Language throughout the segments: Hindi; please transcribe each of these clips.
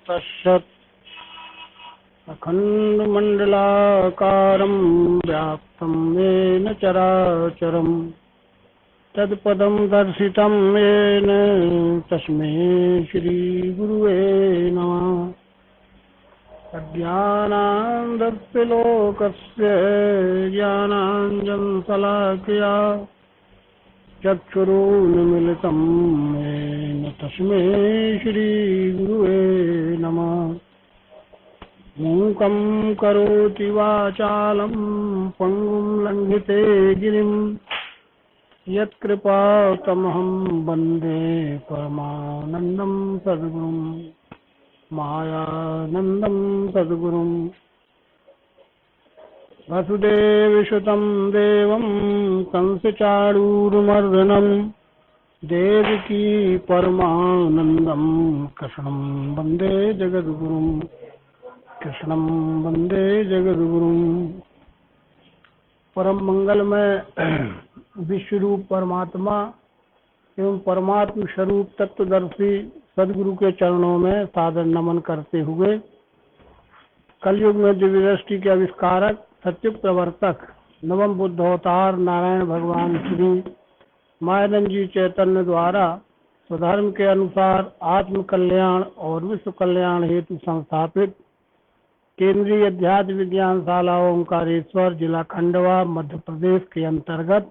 तत्सत् अखण्डमण्डलाकारं व्याप्तं येन चराचरं तत्पदं दर्शितं येन तस्मै श्रीगुरुवे नमः। अज्ञानान्धस्य लोकस्य ज्ञानाञ्जनशलाकया चक्षुरुन्मीलितं येन तस्मै श्रीगुरुवे नमः। मूकं करोति वाचालं पङ्गुं लङ्घिते गिरिं यत्कृपातमहं वन्दे परमानन्दं सद्गुरुं मायानन्दं सद्गुरुं। वसुदेवसुतं देवं कंसचाणूरमर्दनं देवकी परमानन्दं कृष्णं वन्दे जगद्गुरुं कृष्णं वन्दे जगद्गुरुं। परम मंगलमय विश्वरूप परमात्मा एवं परमात्म स्वरूप तत्वदर्शी सदगुरु के चरणों में सादर नमन करते हुए कलयुग में दिव्य दृष्टि के आविष्कारक सत्युग प्रवर्तक नवम बुद्ध अवतार नारायण भगवान श्री मायानंद जी चैतन्य द्वारा स्वधर्म के अनुसार आत्म कल्याण और विश्व कल्याण हेतु संस्थापित केंद्रीय अध्यात्म विज्ञान शाला ओंकारेश्वर जिला खंडवा मध्य प्रदेश के अंतर्गत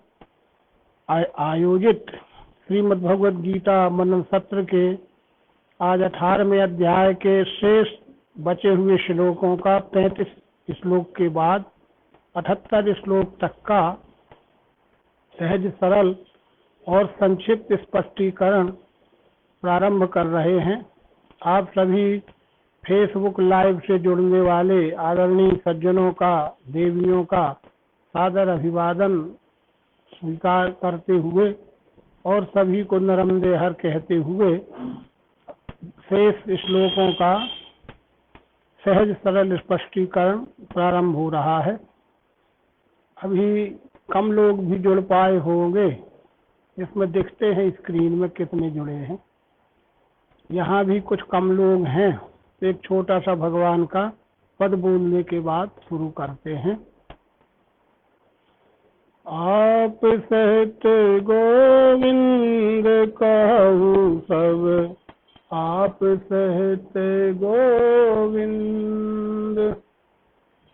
आयोजित श्रीमद् भगवद गीता मनन सत्र के आज 18वें अध्याय के शेष बचे हुए श्लोकों का 35 श्लोक के बाद 78 श्लोक तक का सहज सरल और संक्षिप्त स्पष्टीकरण प्रारंभ कर रहे हैं। आप सभी फेसबुक लाइव से जुड़ने वाले आदरणीय सज्जनों का देवियों का सादर अभिवादन स्वीकार करते हुए और सभी को नरमदे हर कहते हुए शेष श्लोकों का सहज सरल स्पष्टीकरण प्रारंभ हो रहा है। अभी कम लोग भी जुड़ पाए होंगे, इसमें दिखते हैं स्क्रीन में कितने जुड़े हैं। यहाँ भी कुछ कम लोग हैं। एक छोटा सा भगवान का पद बोलने के बाद शुरू करते हैं। आप सहित गोविंद कहूँ सब, आप सहित गोविंद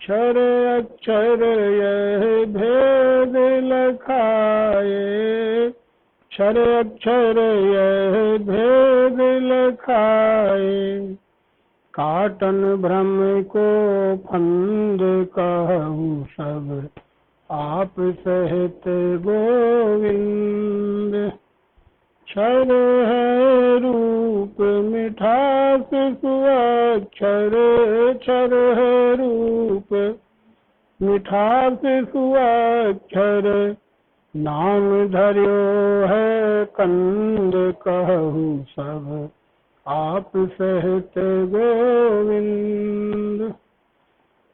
क्षर अक्षर यह भेद लखाए, क्षर अक्षर यह भेद लखाए। काटन भ्रम को फंद कहूँ सब, आप सहित गोविंद क्षर है रूप मिठास सुअक्षर, क्षर है रूप मिठास सुअक्षर। नाम धर्यो है कंद कहूँ सब, आप सहित गोविंद।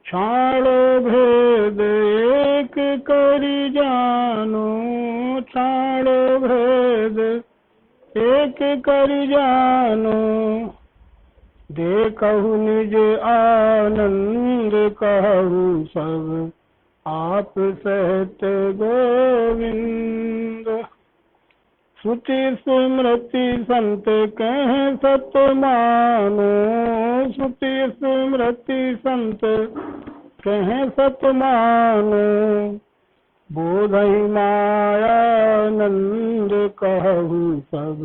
क्षाण भेद एक करि जानो, क्षाण भेद एक करि जानो। देखहु निज आनंद कहूँ सब, आप सहित गोविंद। श्रुति स्मृति संत कह सत मानो, श्रुति स्मृति संत कह सत मानो। बोधहि मायानंद कहूँ सब,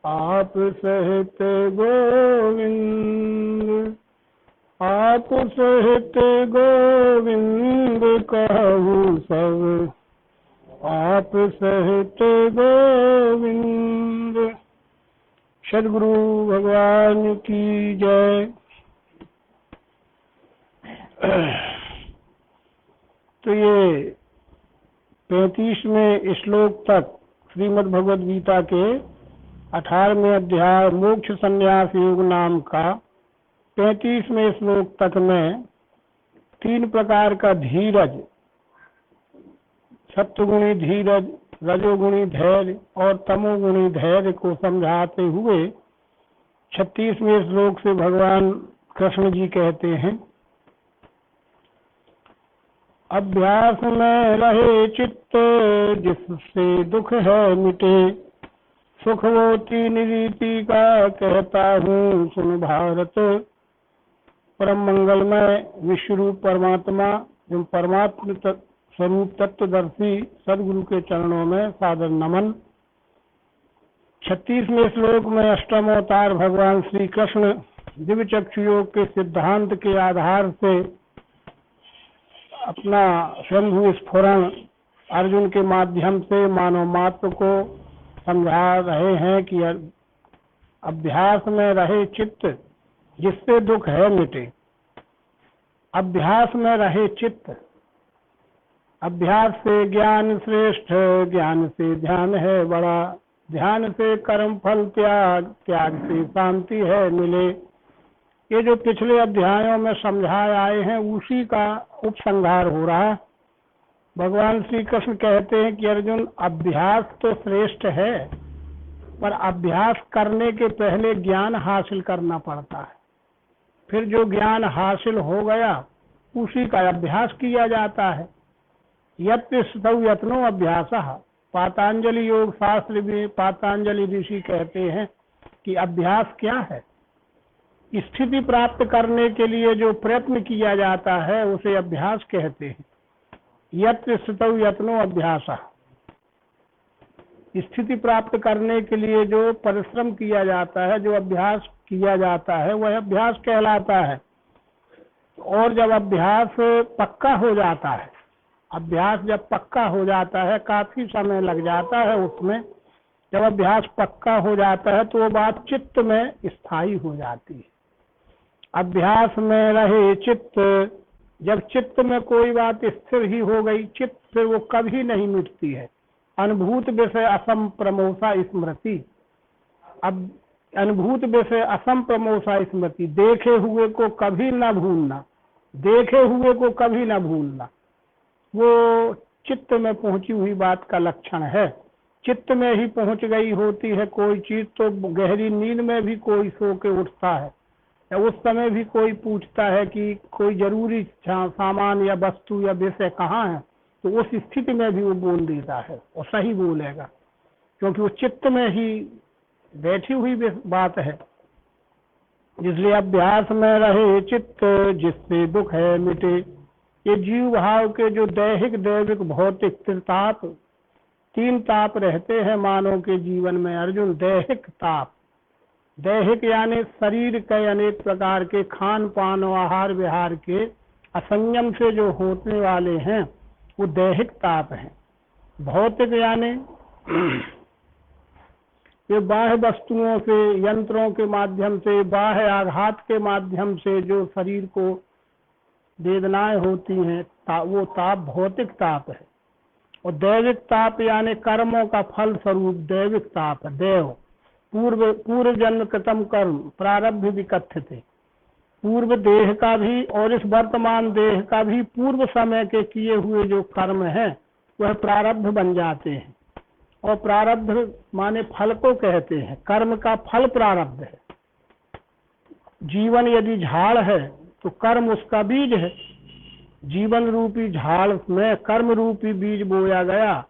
आप सहित गोविंद। आप सहित गोविंद कहूँ सब, आप सहित गोविंद। सद्गुरु भगवान की जय। तो ये 35वें श्लोक तक श्रीमद् भगवद गीता के 18वें अध्याय मोक्ष संन्यास योग नाम का 35वें श्लोक तक में 3 प्रकार का धीरज, सत्वगुणी धीरज, रजोगुणी धैर्य और तमोगुणी धैर्य को समझाते हुए 36वें श्लोक से भगवान कृष्ण जी कहते हैं, अभ्यास में रहे चित्त जिससे दुख है मिटे, सुख वो तीन रीति का कहता हूँ सुन भारत। परम मंगलमय विश्वरूप परमात्मा एवं परमात्मा स्वरूप तत्वदर्शी सदगुरु के चरणों में सादर नमन। 36वें श्लोक में अष्टम अवतार भगवान श्री कृष्ण दिव्य चक्षु योग के सिद्धांत के आधार से अपना स्वयंभू स्फुरण अर्जुन के माध्यम से मानव मात्र को समझा रहे हैं कि अभ्यास में रहे चित्त जिससे दुख है मिटे। अभ्यास में रहे चित्त, अभ्यास से ज्ञान श्रेष्ठ, ज्ञान से ध्यान है बड़ा, ध्यान से कर्म फल त्याग, त्याग से शांति है मिले। ये जो पिछले अध्यायों में समझाए आए हैं उसी का उपसंहार हो रहा है। भगवान श्री कृष्ण कहते हैं कि अर्जुन अभ्यास तो श्रेष्ठ है, पर अभ्यास करने के पहले ज्ञान हासिल करना पड़ता है। फिर जो ज्ञान हासिल हो गया उसी का अभ्यास किया जाता है। यत्तिष्ठौ यत्नो अभ्यासः, पातंजलि योग शास्त्र में पातंजलि ऋषि कहते हैं कि अभ्यास क्या है? स्थिति प्राप्त करने के लिए जो प्रयत्न किया जाता है उसे अभ्यास कहते हैं। यत्तिष्ठौ यत्नो अभ्यासः, स्थिति प्राप्त करने के लिए जो परिश्रम किया जाता है, जो अभ्यास किया जाता है वह अभ्यास कहलाता है। और जब अभ्यास पक्का हो जाता है, अभ्यास जब पक्का हो जाता है, काफी समय लग जाता है उसमें, जब अभ्यास पक्का हो जाता है तो वो बात चित्त में स्थायी हो जाती है। अभ्यास में रहे चित्त, जब चित्त में कोई बात स्थिर ही हो गई, चित्त फिर वो कभी नहीं मिटती है। अनुभूत विषय असम प्रमोसा स्मृति, अब अनुभूत विषय असम प्रमोसा स्मृति, देखे हुए को कभी न भूलना, देखे हुए को कभी न भूलना, वो चित्त में पहुंची हुई बात का लक्षण है। चित्त में ही पहुंच गई होती है कोई चीज तो गहरी नींद में भी कोई सो के उठता है, या उस समय भी कोई पूछता है कि कोई जरूरी सामान या वस्तु या विषय कहाँ है, तो उस स्थिति में भी वो बोल देता है और सही बोलेगा, क्योंकि वो चित्त में ही बैठी हुई बात है। इसलिए अभ्यास में रहे चित्त जिससे दुख है मिटे। ये जीव भाव के जो दैहिक दैविक भौतिक त्रिताप, तीन ताप रहते हैं मानव के जीवन में अर्जुन। दैहिक ताप, दैहिक यानी शरीर के अनेक प्रकार के खान पान और आहार विहार के असंयम से जो होने वाले हैं वो दैहिक ताप है। भौतिक यानी ये बाह्य वस्तुओं से, यंत्रों के माध्यम से, बाह्य आघात के माध्यम से जो शरीर को वेदनाएं होती हैं, वो ताप भौतिक ताप है। और दैविक ताप यानी कर्मों का फल स्वरूप दैविक ताप है। देव पूर्व जन्म कृतम कर्म प्रारब्ध विकथ्यते, पूर्व देह का भी और इस वर्तमान देह का भी पूर्व समय के किए हुए जो कर्म है वह प्रारब्ध बन जाते हैं। और प्रारब्ध माने फल को कहते हैं, कर्म का फल प्रारब्ध है। जीवन यदि झाड़ है तो कर्म उसका बीज है। जीवन रूपी झाड़ में कर्म रूपी बीज बोया गया,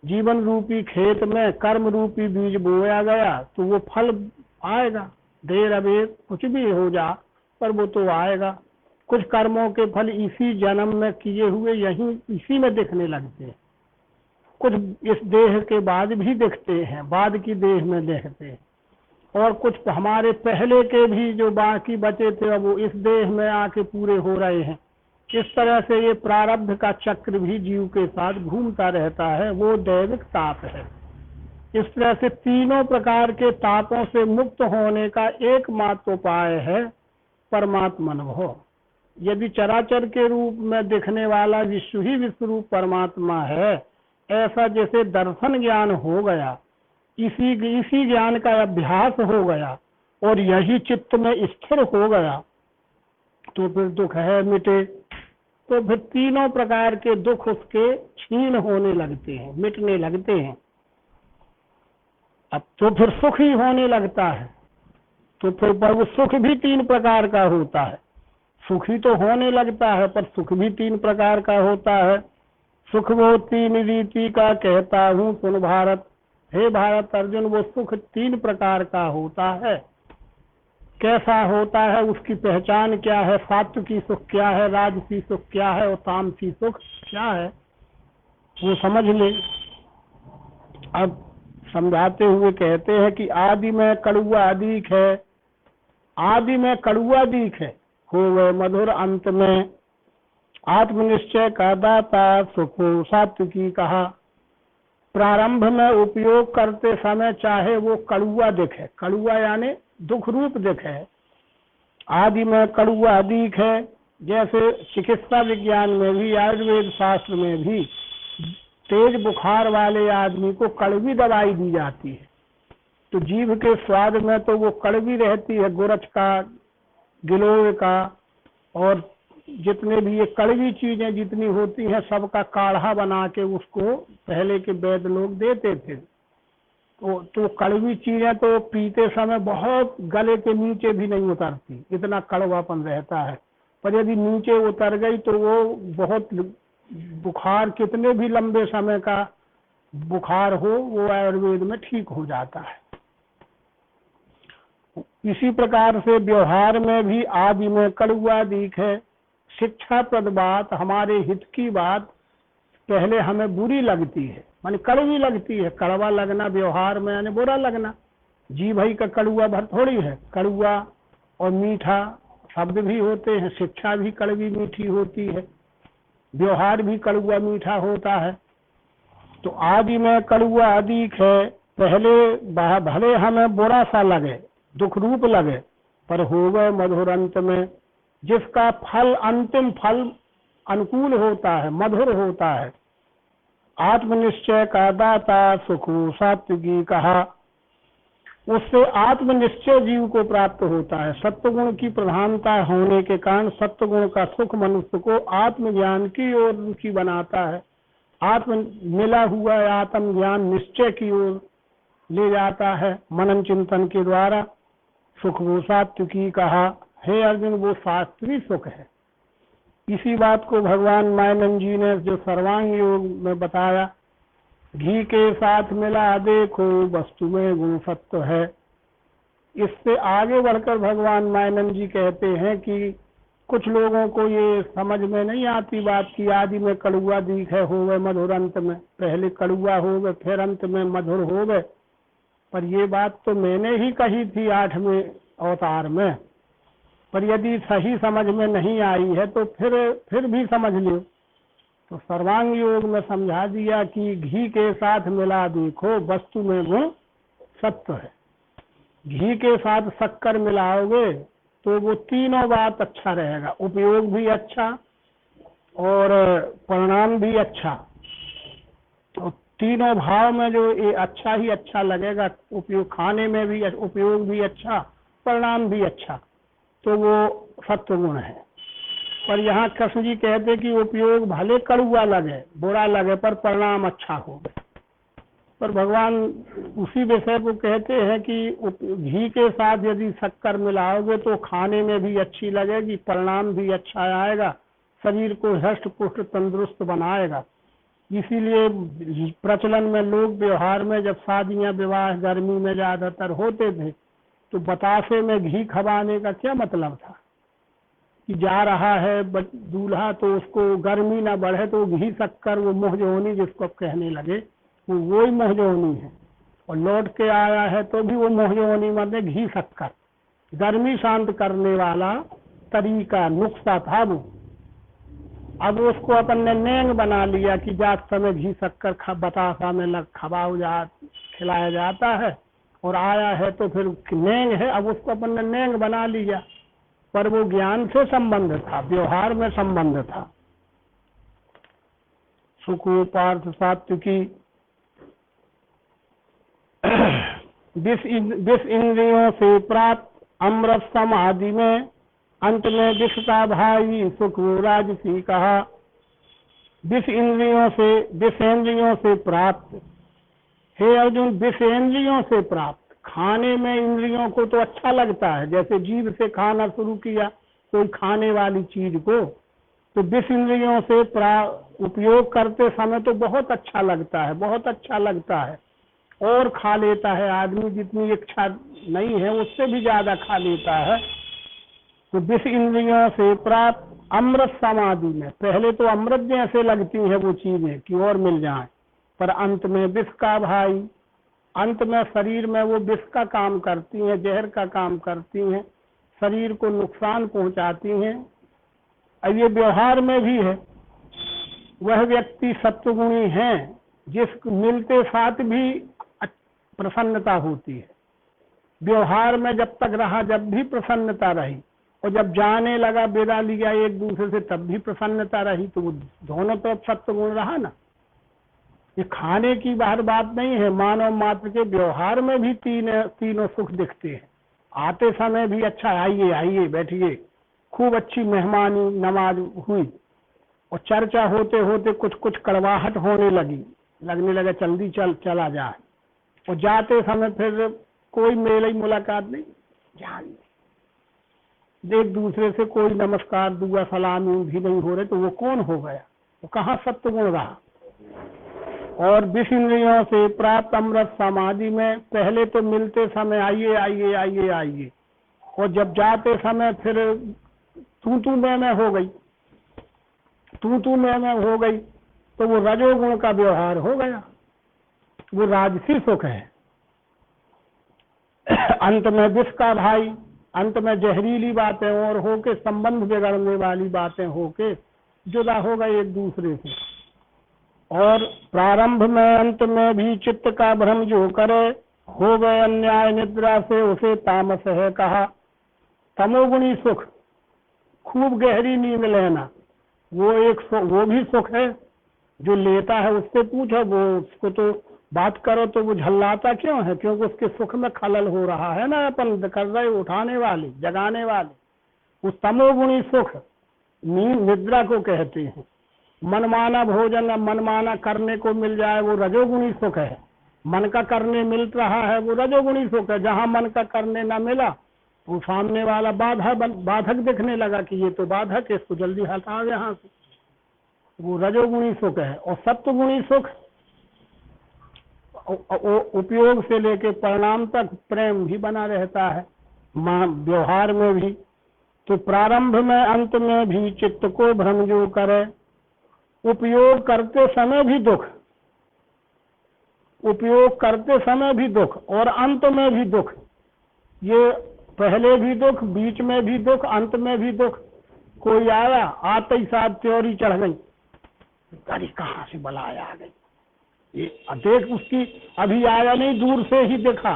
जीवन रूपी खेत में कर्म रूपी बीज बोया गया तो वो फल आएगा। देर अबेर कुछ भी हो जा पर वो तो आएगा। कुछ कर्मों के फल इसी जन्म में किए हुए यहीं इसी में दिखने लगते हैं, कुछ इस देह के बाद भी दिखते हैं, बाद की देह में दिखते हैं, और कुछ हमारे पहले के भी जो बाकी बचे थे वो इस देह में आके पूरे हो रहे हैं। इस तरह से ये प्रारब्ध का चक्र भी जीव के साथ घूमता रहता है, वो दैविक ताप है। इस तरह से तीनों प्रकार के तापों से मुक्त होने का एकमात्र उपाय है परमात्मा अनुभव। यदि चराचर के रूप में दिखने वाला विश्व ही विश्व रूप परमात्मा है, ऐसा जैसे दर्शन ज्ञान हो गया, इसी ज्ञान का अभ्यास हो गया और यही चित्त में स्थिर हो गया तो फिर दुख है मिटे। तो फिर तीनों प्रकार के दुख उसके छीन होने लगते हैं, मिटने लगते हैं। अब तो फिर सुख ही होने लगता है। तो फिर पर वो सुख भी तीन प्रकार का होता है। सुख ही तो होने लगता है, पर सुख भी तीन प्रकार का होता है। सुख वो तीन रीति का कहता हूँ सुन भारत। हे भारत अर्जुन, वो सुख तीन प्रकार का होता है। कैसा होता है, उसकी पहचान क्या है, सात्विकी सुख क्या है, राजसी सुख क्या है और तामसी सुख क्या है, वो समझ ले। अब समझाते हुए कहते हैं कि आदि में कड़ुआ अधिक है, आदि में कड़ुआ अधिक है, हो वह मधुर अंत में आत्मनिश्चय का दाता सुख सात्विकी कहा। प्रारंभ में उपयोग करते समय चाहे वो कड़ुआ दिखे, कड़ुआ यानी दुख रूप दिखे, आदि में कड़ुआ अधिक है। जैसे चिकित्सा विज्ञान में भी, आयुर्वेद शास्त्र में भी तेज बुखार वाले आदमी को कड़वी दवाई दी जाती है, तो जीभ के स्वाद में तो वो कड़वी रहती है, गुरच का, गिलोय का, और जितने भी ये कड़वी चीजें जितनी होती हैं सबका काढ़ा बना के उसको पहले के वैद्य लोग देते थे। तो कड़वी चीजें तो पीते समय बहुत गले के नीचे भी नहीं उतरती, इतना कड़वापन रहता है। पर यदि नीचे उतर गई तो वो बहुत, बुखार कितने भी लंबे समय का बुखार हो वो आयुर्वेद में ठीक हो जाता है। इसी प्रकार से व्यवहार में भी आदि में कड़ुआ अधिक है। शिक्षाप्रद बात, हमारे हित की बात पहले हमें बुरी लगती है, माने कड़वी लगती है। कड़वा लगना व्यवहार में यानी बुरा लगना। जी भाई का कड़ुआ भर थोड़ी है, कड़ुआ और मीठा शब्द भी होते हैं, शिक्षा भी कड़वी मीठी होती है, व्यवहार भी कड़ुआ मीठा होता है। तो आदि में कड़ुआ अधिक है, पहले भले हमें बुरा सा लगे, दुख रूप लगे, पर होवे मधुर अंत में, जिसका फल, अंतिम फल अनुकूल होता है, मधुर होता है। आत्मनिश्चय का दाता सुख सात्विकी कहा। उससे आत्मनिश्चय जीव को प्राप्त होता है। सत्वगुण की प्रधानता होने के कारण सत्वगुण का सुख मनुष्य को आत्मज्ञान की ओर रुचि बनाता है। आत्म मिला हुआ आत्मज्ञान निश्चय की ओर ले जाता है मनन चिंतन के द्वारा। सुख वो सात्विकी कहा। हे अर्जुन, वो शास्त्रीय सुख है। इसी बात को भगवान मायनन जी ने जो सर्वांग योग में बताया, घी के साथ मिला देखो वस्तु में गुण सत्व है। इससे आगे बढ़कर भगवान मायनन जी कहते हैं कि कुछ लोगों को ये समझ में नहीं आती बात की आदि में कड़ुआ दीख है, हो गए मधुर अंत में, पहले कड़ुआ हो गए फिर अंत में मधुर हो गए। पर ये बात तो मैंने ही कही थी 8वें अवतार में, पर यदि सही समझ में नहीं आई है तो फिर भी समझ लो। तो सर्वांग योग में समझा दिया कि घी के साथ मिला देखो वस्तु में गुण सत्व है। घी के साथ शक्कर मिलाओगे तो वो तीनों बात अच्छा रहेगा, उपयोग भी अच्छा और परिणाम भी अच्छा। तो तीनों भाव में जो ये अच्छा ही अच्छा लगेगा, उपयोग खाने में भी उपयोग भी अच्छा, परिणाम भी अच्छा, तो वो सत्वगुण है। पर यहाँ कृष्ण जी कहते कि उपयोग भले कड़ुआ लगे, बुरा लगे, पर परिणाम अच्छा हो। पर भगवान उसी विषय को कहते हैं कि घी के साथ यदि शक्कर मिलाओगे तो खाने में भी अच्छी लगेगी, परिणाम भी अच्छा आएगा, शरीर को हष्ट पुष्ट तंदुरुस्त बनाएगा। इसीलिए प्रचलन में लोग व्यवहार में जब शादियां विवाह गर्मी में ज्यादातर होते थे तो बतासे में घी खवाने का क्या मतलब था कि जा रहा है दूल्हा तो उसको गर्मी ना बढ़े तो घी शक्कर, वो मोहजोनी जिसको कहने लगे, वो ही मोहजोनी है। और लौट के आया है तो भी वो मोहजोनी मतलब घी शक्कर, गर्मी शांत करने वाला तरीका नुस्खा था वो। अब उसको अपन ने नेंग बना लिया कि जात समय घी शक्कर बतासा में लग खिलाया जाता है और आया है तो फिर नेंग है, अब उसको अपन ने नेंग बना लिया। पर वो ज्ञान से संबंध था, व्यवहार में संबंध था। सुखोपार्थ सात्विकी विष इंद्रियों से प्राप्त अमृत सम आदि में अंत में विष का भाई सुख वो राजसी कहा। विषेंद्रियों से प्राप्त, हे अर्जुन विषेंद्रियों से प्राप्त। खाने में इंद्रियों को तो अच्छा लगता है, जैसे जीभ से खाना शुरू किया कोई खाने वाली चीज को, तो विष इंद्रियों से उपयोग करते समय तो बहुत अच्छा लगता है, बहुत अच्छा लगता है, और खा लेता है आदमी, जितनी इच्छा नहीं है उससे भी ज्यादा खा लेता है। तो विष इंद्रियों से प्राप्त अमृत समाधि में, पहले तो अमृत जैसे लगती है वो चीजें कि और मिल जाए, पर अंत में विष का भाई, अंत में शरीर में वो विष का काम करती हैं, जहर का काम करती हैं, शरीर को नुकसान पहुंचाती हैं। अब ये व्यवहार में भी है, वह व्यक्ति सत्वगुणी है जिस मिलते साथ भी प्रसन्नता होती है। व्यवहार में जब तक रहा जब भी प्रसन्नता रही, और जब जाने लगा विदा लिया एक दूसरे से तब भी प्रसन्नता रही, तो वो दोनों तरफ सत्वगुण रहा ना। ये खाने की बात नहीं है, मानव मात्र के व्यवहार में भी तीनों सुख दिखते हैं। आते समय भी अच्छा, आइए आइए बैठिए, खूब अच्छी मेहमानी नवाज हुई, और चर्चा होते होते कुछ कड़वाहट लगने लगा जल्दी चला जाए, और जाते समय फिर कोई मेल मुलाकात नहीं, जान एक दूसरे से कोई नमस्कार दुआ सलामी भी नहीं हो रहे, तो वो कौन हो गया, वो कहाँ सत्वगुण रहा। और विष इंद्रियों से प्राप्त अमृत समाधि में, पहले तो मिलते समय आइए आइए आइए आइए, और जब जाते समय फिर तू मैं हो गई, तू मैं हो गई, तो वो रजोगुण का व्यवहार हो गया, वो राजसी सुख है। अंत में विष का भाई, अंत में जहरीली बातें और होके, संबंध बिगड़ने वाली बातें होके जुदा हो गए एक दूसरे से। और प्रारंभ में अंत में भी चित्त का भ्रम जो करे, हो गए अन्याय निद्रा से उसे तामस है कहा। तमोगुणी सुख, खूब गहरी नींद लेना, वो भी सुख है। जो लेता है उससे पूछो, वो उसको तो बात करो तो वो झल्लाता क्यों है, क्योंकि उसके सुख में खलल हो रहा है ना, अपन कर रहे उठाने वाले जगाने वाले। उस तमोगुणी सुख नींद निद्रा को कहते हैं। मनमाना भोजन मनमाना करने को मिल जाए वो रजोगुणी सुख है, मन का करने मिल रहा है वो रजोगुणी सुख है। जहाँ मन का करने ना मिला तो सामने वाला बाधक दिखने लगा कि ये तो बाधक है, इसको जल्दी हटाओ यहाँ से, वो रजोगुणी सुख है। और सत्वगुणी सुख उपयोग से लेके परिणाम तक प्रेम भी बना रहता है, व्यवहार में भी। तो प्रारंभ में अंत में भी चित्त को भ्रम जो करे, उपयोग करते समय भी दुख, उपयोग करते समय भी दुख और अंत में भी दुख। ये पहले भी दुख, बीच में भी दुख, अंत में भी दुख। कोई आया, आते ही साथ त्योरी चढ़ गई, अरे कहाँ से बलाय आ गई, ये देख उसकी अभी आया नहीं, दूर से ही देखा,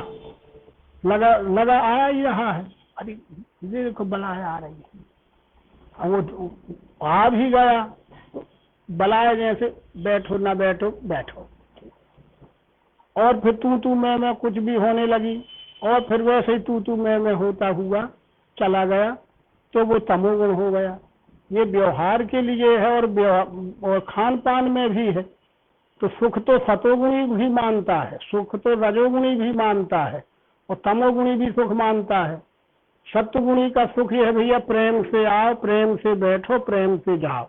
लगा आया ही रहा है, अरे देखो बलाय आ रही है, वो आ भी गया, बलाया जैसे बैठो ना बैठो बैठो, और फिर तू मैं कुछ भी होने लगी, और फिर वैसे ही तू मैं होता हुआ चला गया, तो वो तमोगुण हो गया। ये व्यवहार के लिए है और खान पान में भी है। तो सुख तो सतोगुणी भी मानता है, सुख तो रजोगुणी भी मानता है, और तमोगुणी भी सुख मानता है। सत्वगुणी का सुख यह भैया प्रेम से आओ, प्रेम से बैठो, प्रेम से जाओ,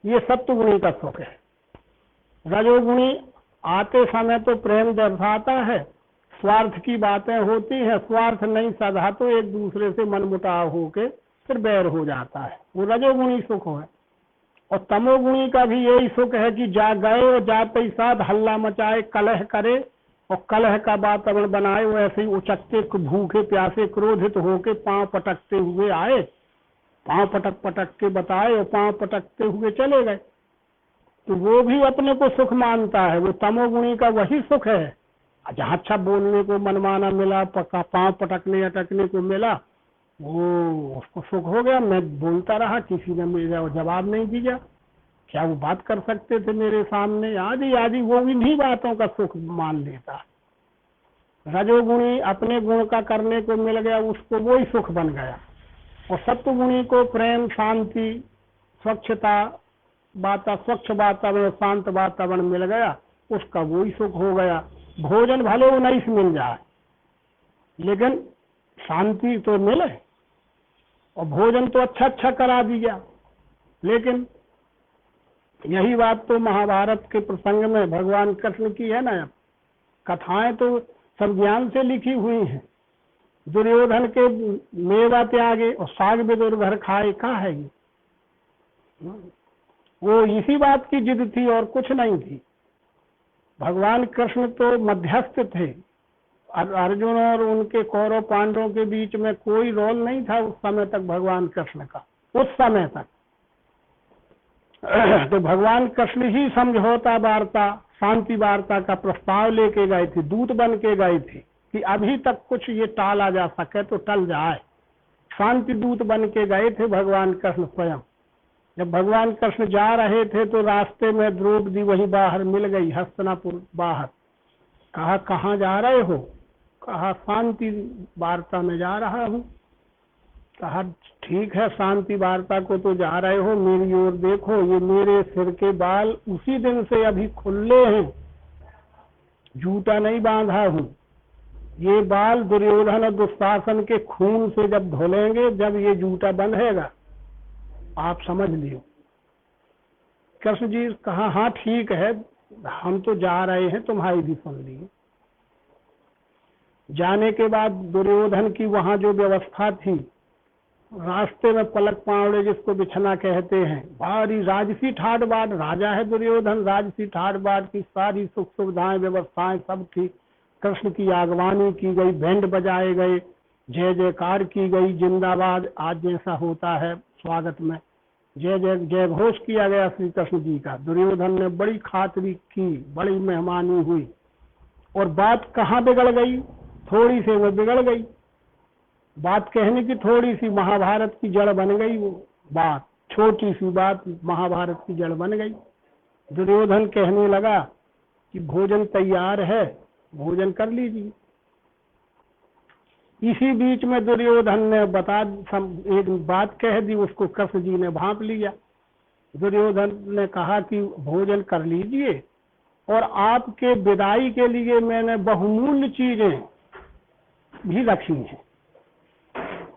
ये सत्वगुणी का सुख है। रजोगुणी आते समय तो प्रेम दर्शाता है, स्वार्थ की बातें होती हैं, स्वार्थ नहीं सधा तो एक दूसरे से मनमुटाव होके फिर बैर हो जाता है, वो रजोगुणी सुख है। और तमोगुणी का भी यही सुख है कि जा गए और जाते ही साथ हल्ला मचाए, कलह करे और कलह का वातावरण बनाए। वैसे ही उचकते भूखे प्यासे क्रोधित होके पांव पटकते हुए आए, पांव पटक के बताए और पांव पटकते हुए चले गए, तो वो भी अपने को सुख मानता है। वो तमोगुणी का वही सुख है। जहाँ अच्छा बोलने को मनमाना मिला, पांव पटकने अटकने को मिला, वो उसको सुख हो गया। मैं बोलता रहा, किसी ने मेरा जवाब नहीं दिया, क्या वो बात कर सकते थे मेरे सामने, आदि आदि, वो इन्हीं बातों का सुख मान लेता। रजोगुणी अपने गुण का करने को मिल गया, उसको वही सुख बन गया। और सत्वगुणी को प्रेम, शांति, स्वच्छता, स्वच्छ वातावरण, शांत वातावरण मिल गया, उसका वही सुख हो गया। भोजन भले 19 मिल जाए, लेकिन शांति तो मिले। और भोजन तो अच्छा अच्छा करा दिया, लेकिन यही बात तो महाभारत के प्रसंग में भगवान कृष्ण की है ना। कथाएं तो सब ज्ञान से लिखी हुई हैं। दुर्योधन के मेवा त्यागे और साग विदुर घर खाए, कहाँ है ये? वो इसी बात की जिद थी और कुछ नहीं थी। भगवान कृष्ण तो मध्यस्थ थे। अर्जुन और उनके कौरव पांडवों के बीच में कोई रोल नहीं था उस समय तक भगवान कृष्ण का। उस समय तक तो भगवान कृष्ण ही समझौता वार्ता, शांति वार्ता का प्रस्ताव लेके गए थे, दूत बन के गए थे कि अभी तक कुछ ये टाला जा सके तो टल जाए। शांति दूत बन के गए थे भगवान कृष्ण स्वयं। जब भगवान कृष्ण जा रहे थे तो रास्ते में द्रौपदी वही बाहर मिल गई, हस्तिनापुर बाहर। कहा कहाँ जा रहे हो? कहा शांति वार्ता में जा रहा हूँ। कहा ठीक है, शांति वार्ता को तो जा रहे हो, मेरी ओर देखो, ये मेरे सिर के बाल उसी दिन से अभी खुले हैं, जूता नहीं बांधा हूँ। ये बाल दुर्योधन और दुशासन के खून से जब धुलेंगे, जब ये जूता बंधेगा, आप समझ लियो। कृष्ण जी कहा हाँ ठीक है, हम तो जा रहे हैं, तुम्हारी भी सुन लिए। जाने के बाद दुर्योधन की वहां जो व्यवस्था थी, रास्ते में पलक पावड़े जिसको बिछना कहते हैं, भारी राजसी ठाट बाट, राजा है दुर्योधन, राजसी ठाट बाट की सारी सुख सुविधाएं व्यवस्थाएं सब थी। कृष्ण की आगवानी की गई, बैंड बजाए गए, जय जयकार की गई, जिंदाबाद आज जैसा होता है स्वागत में जय जय जय घोष किया गया श्री कृष्ण जी का। दुर्योधन ने बड़ी खातिरी की, बड़ी मेहमानी हुई। और बात कहाँ बिगड़ गई? थोड़ी से वो बिगड़ गई। बात कहने की थोड़ी सी महाभारत की जड़ बन गई। वो बात छोटी सी बात महाभारत की जड़ बन गई। दुर्योधन कहने लगा कि भोजन तैयार है, भोजन कर लीजिए। इसी बीच में दुर्योधन ने एक बात कह दी, उसको कृष्ण जी ने भांप लिया। दुर्योधन ने कहा कि भोजन कर लीजिए और आपके विदाई के लिए मैंने बहुमूल्य चीजें भी रखी हैं।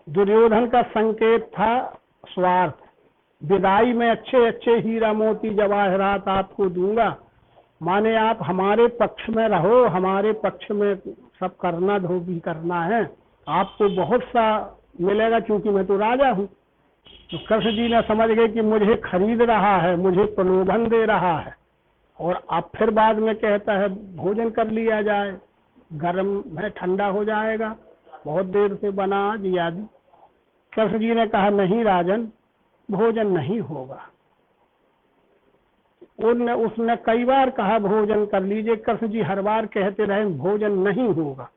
दुर्योधन का संकेत था स्वार्थ। विदाई में अच्छे अच्छे हीरा मोती जवाहरात आपको दूंगा, माने आप हमारे पक्ष में रहो, हमारे पक्ष में सब करना धोबी करना है, आपको बहुत सा मिलेगा, क्योंकि मैं तो राजा हूँ। तो कृष्ण जी ने समझ गए कि मुझे खरीद रहा है, मुझे प्रलोभन दे रहा है। और अब फिर बाद में कहता है भोजन कर लिया जाए, गर्म है, ठंडा हो जाएगा, बहुत देर से बना आज याद। कृष्ण जी ने कहा नहीं राजन, भोजन नहीं होगा। उसने कई बार कहा भोजन कर लीजिए, कृष्ण जी हर बार कहते रहे भोजन नहीं होगा।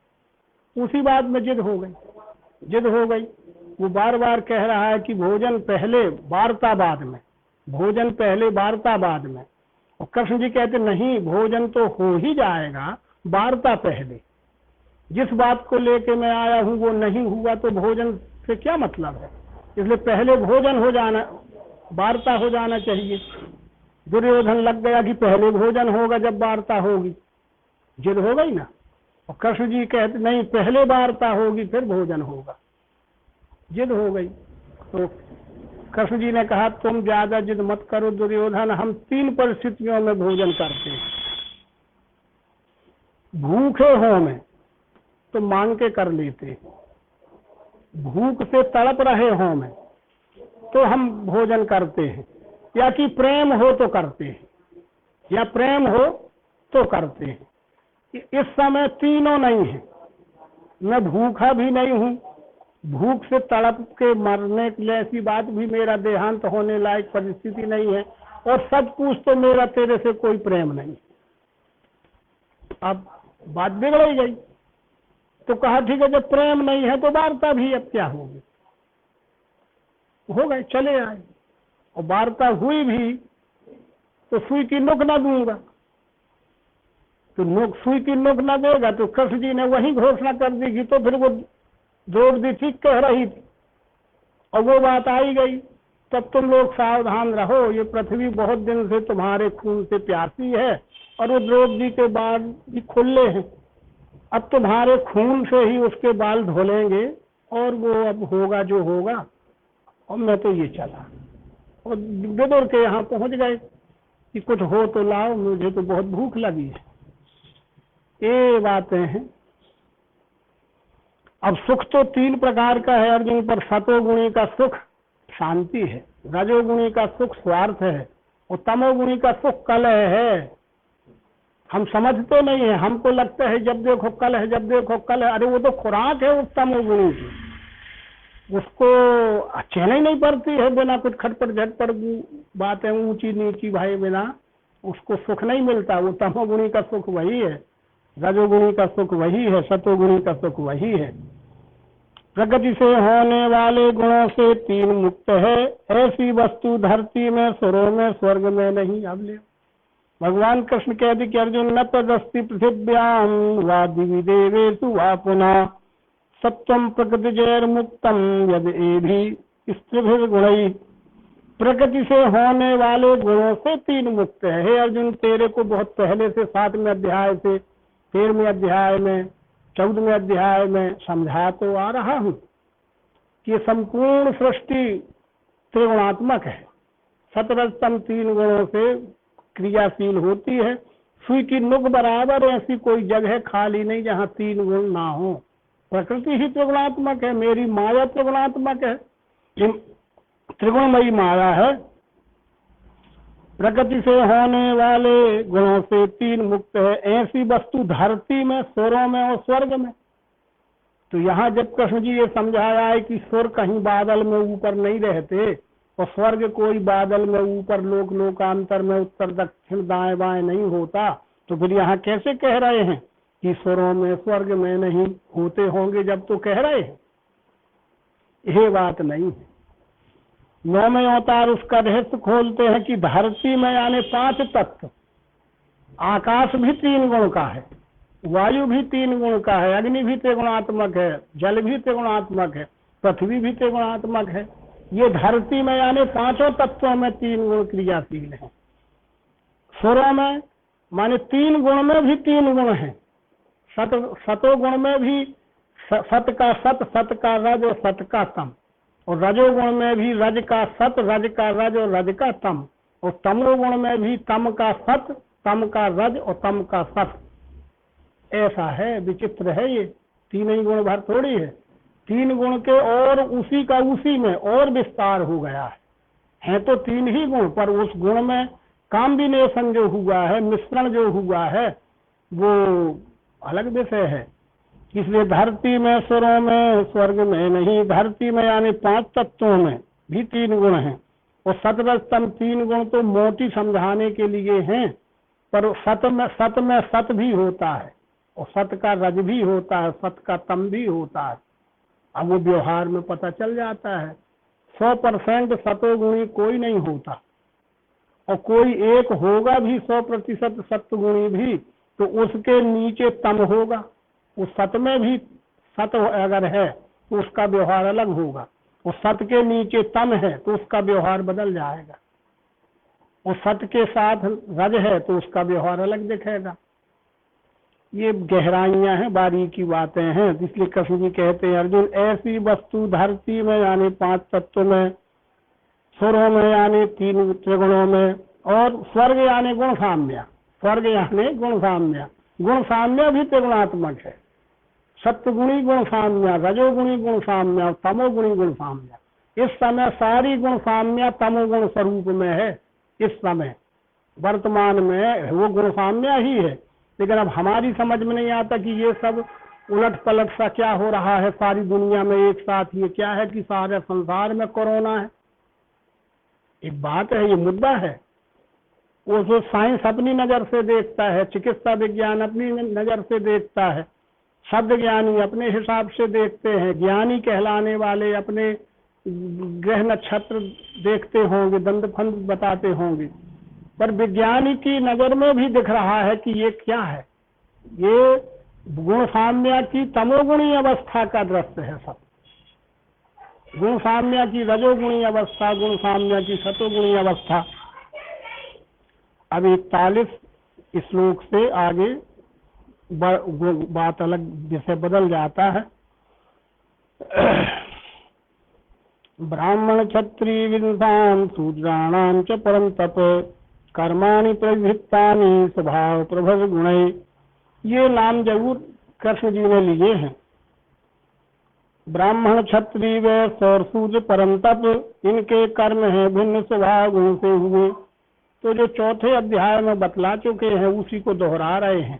उसी बात में जिद हो गई। वो बार बार कह रहा है कि भोजन पहले वार्ता बाद में, भोजन पहले वार्ता बाद में। और कृष्ण जी कहते नहीं, भोजन तो हो ही जाएगा, वार्ता पहले। जिस बात को लेके मैं आया हूँ वो नहीं हुआ तो भोजन से क्या मतलब है? इसलिए पहले भोजन हो जाना, वार्ता हो जाना चाहिए। दुर्योधन लग गया कि पहले भोजन होगा जब वार्ता होगी, जिद हो गई ना। और कृष्ण जी कहते नहीं, पहले वार्ता होगी फिर भोजन होगा, जिद हो गई। तो कृष्ण जी ने कहा तुम ज्यादा जिद मत करो दुर्योधन, हम 3 परिस्थितियों में भोजन करते हैं। भूखे हो में तो मांग के कर लेते हैं, भूख से तड़प रहे हो में तो हम भोजन करते हैं, या कि प्रेम हो तो करते हैं, या प्रेम हो तो करते हैं। इस समय तीनों नहीं है, मैं भूखा भी नहीं हूँ, भूख से तड़प के मरने की ऐसी बात भी मेरा देहांत होने लायक परिस्थिति नहीं है, और सच पूछ तो मेरा तेरे से कोई प्रेम नहीं। अब बात बिगड़ ही गई। तो कहा ठीक है, जब प्रेम नहीं है तो वार्ता भी अब क्या होगी। हो गए, चले आए। और वार्ता हुई भी तो सुई की नोक ना दूंगा, तो सुई की नोक ना देगा तो कृष्ण जी ने वही घोषणा कर दी कि तो फिर वो द्रौपदी ठीक कह रही थी और वो बात आई गई, तब तुम लोग सावधान रहो, ये पृथ्वी बहुत दिन से तुम्हारे खून से प्यासी है और वो द्रौपदी के बाल भी खुले हैं, अब तुम्हारे खून से ही उसके बाल धुलेंगे और वो अब होगा जो होगा। और मैं तो ये चला और विदुर के यहाँ पहुंच गए कि कुछ हो तो लाओ, मुझे तो बहुत भूख लगी है। ये बातें हैं। अब सुख तो 3 प्रकार का है अर्जुन, पर सतोगुणी का सुख शांति है, रजोगुणी का सुख स्वार्थ है और तमोगुणी का सुख कलह है। हम समझते नहीं है, हमको लगता है जब देखो कल है, जब देखो कल है। अरे वो तो खुराक है उस तमोगुणी की, उसको चैन ही नहीं पड़ती है, बिना कुछ खटपट झटपट बातें ऊंची नीची भाई बिना उसको सुख नहीं मिलता। वो तमोगुणी का सुख वही है, रजोगुणी का सुख वही है, सतोगुणी का सुख वही है। प्रकृति से होने वाले गुणों से 3 मुक्त है, ऐसी वस्तु धरती में, सुरों में, स्वर्ग में नहीं। अब ले भगवान कृष्ण कहते कि अर्जुन न तदस्ति पृथिव्याम वा दिवि देवेषु वा पुनः सत्वम प्रकृति जैर मुक्तम यद एभि स्त्रिभिर्गुणैः। प्रकृति से होने वाले गुणों से 3 मुक्त है। हे अर्जुन, तेरे को बहुत पहले से 7वें अध्याय से 13वें अध्याय में 14वें अध्याय में समझा तो आ रहा हूँ कि संपूर्ण सृष्टि त्रिगुणात्मक है। सतरजतम 3 गुणों से क्रियाशील होती है। सुई की नुक बराबर ऐसी कोई जगह खाली नहीं जहाँ 3 गुण ना हो। प्रकृति ही त्रिगुणात्मक है, मेरी माया त्रिगुणात्मक है, त्रिगुणमयी माया है। प्रकृति से होने वाले गुणों से 3 मुक्त है, ऐसी वस्तु धरती में, सुरों में और स्वर्ग में। तो यहाँ जब कृष्ण जी ये समझाया है कि सुर कहीं बादल में ऊपर नहीं रहते और स्वर्ग कोई बादल में ऊपर लोक लोकांतर में उत्तर दक्षिण दाएं बाएं नहीं होता, तो फिर यहाँ कैसे कह रहे हैं कि सुरों में स्वर्ग में नहीं होते होंगे जब तो कह रहे हैं? ये बात नहीं है। 9वें अवतार उसका रहस्य खोलते हैं कि धरती में यानी 5 तत्व, आकाश भी 3 गुण का है, वायु भी 3 गुण का है, अग्नि भी त्रिगुणात्मक है, जल भी त्रिगुणात्मक है, पृथ्वी भी त्रिगुणात्मक है। ये धरती में यानी 5 तत्वों में 3 गुण क्रियाशील है। सुरों में माने 3 गुण में भी 3 गुण है। सतो गुण में भी सत का सत, सत का रज और सत का तम, और रजोगुण में भी रज का सत, रज का रज और रज का तम, और तमोगुण में भी तम का सत, तम का रज और तम का सत। ऐसा है, विचित्र है ये। 3 ही गुण भर थोड़ी है, 3 गुण के और उसी का उसी में और विस्तार हो गया है तो 3 ही गुण, पर उस गुण में कॉम्बिनेशन जो हुआ है, मिश्रण जो हुआ है, वो अलग विषय है। इसलिए धरती में, सुरों में, स्वर्ग में नहीं। धरती में यानी 5 तत्वों में भी 3 गुण हैं, और सतरजतम 3 गुण तो मोटी समझाने के लिए हैं, पर सत में सत भी होता है, और सत का रज भी होता है, सत का तम भी होता है। अब वो व्यवहार में पता चल जाता है। 100% सतोगुणी कोई नहीं होता, और कोई एक होगा भी 100% सत्वगुणी भी, तो उसके नीचे तम होगा। उस सत में भी सत अगर है तो उसका व्यवहार अलग होगा, और सत के नीचे तम है तो उसका व्यवहार बदल जाएगा, और सत के साथ रज है तो उसका व्यवहार अलग दिखेगा। ये गहराइयां हैं, बारीकी बातें हैं। इसलिए कृष्ण जी कहते हैं अर्जुन, ऐसी वस्तु धरती में यानी 5 तत्व में, सुरों में यानी 3 त्रिगुणों में, और स्वर्ग यानी गुण साम्य। स्वर्ग यानी गुण साम्य, गुण साम्य भी त्रिगुणात्मक है। सत्वगुणी गुण साम्य, रजोगुणी गुण साम्य और तमोगुणी गुण साम्य। इस समय सारी गुण साम्य तमोगुण स्वरूप में है। इस समय वर्तमान में वो गुण साम्य ही है, लेकिन अब हमारी समझ में नहीं आता कि ये सब उलट पलट सा क्या हो रहा है सारी दुनिया में एक साथ। ये क्या है कि सारे संसार में कोरोना है। एक बात है, ये मुद्दा है। वो जो साइंस अपनी नजर से देखता है, चिकित्सा विज्ञान अपनी नजर से देखता है, शब्द ज्ञानी अपने हिसाब से देखते हैं, ज्ञानी कहलाने वाले अपने ग्रह नक्षत्र देखते होंगे, दंड फंद बताते होंगे, पर विज्ञानी की नजर में भी दिख रहा है कि ये क्या है। ये गुण साम्य की तमोगुणी अवस्था का दृश्य है सब। गुण साम्य की रजोगुणी अवस्था, गुण साम्य की सतोगुणी अवस्था। अब 41 श्लोक से आगे बात अलग जैसे बदल जाता है। ब्राह्मण क्षत्रिय विद्वान शूद्राणाम च परम तप कर्माणि प्रवृत्तानि स्वभाव प्रभव गुणै। ये नाम जरूर कृष्ण जी ने लिए हैं। ब्राह्मण क्षत्रिय वैश्य और शूद्र परम तप, इनके कर्म हैं भिन्न स्वभाव गुण से हुए। तो जो चौथे अध्याय में बतला चुके हैं उसी को दोहरा रहे हैं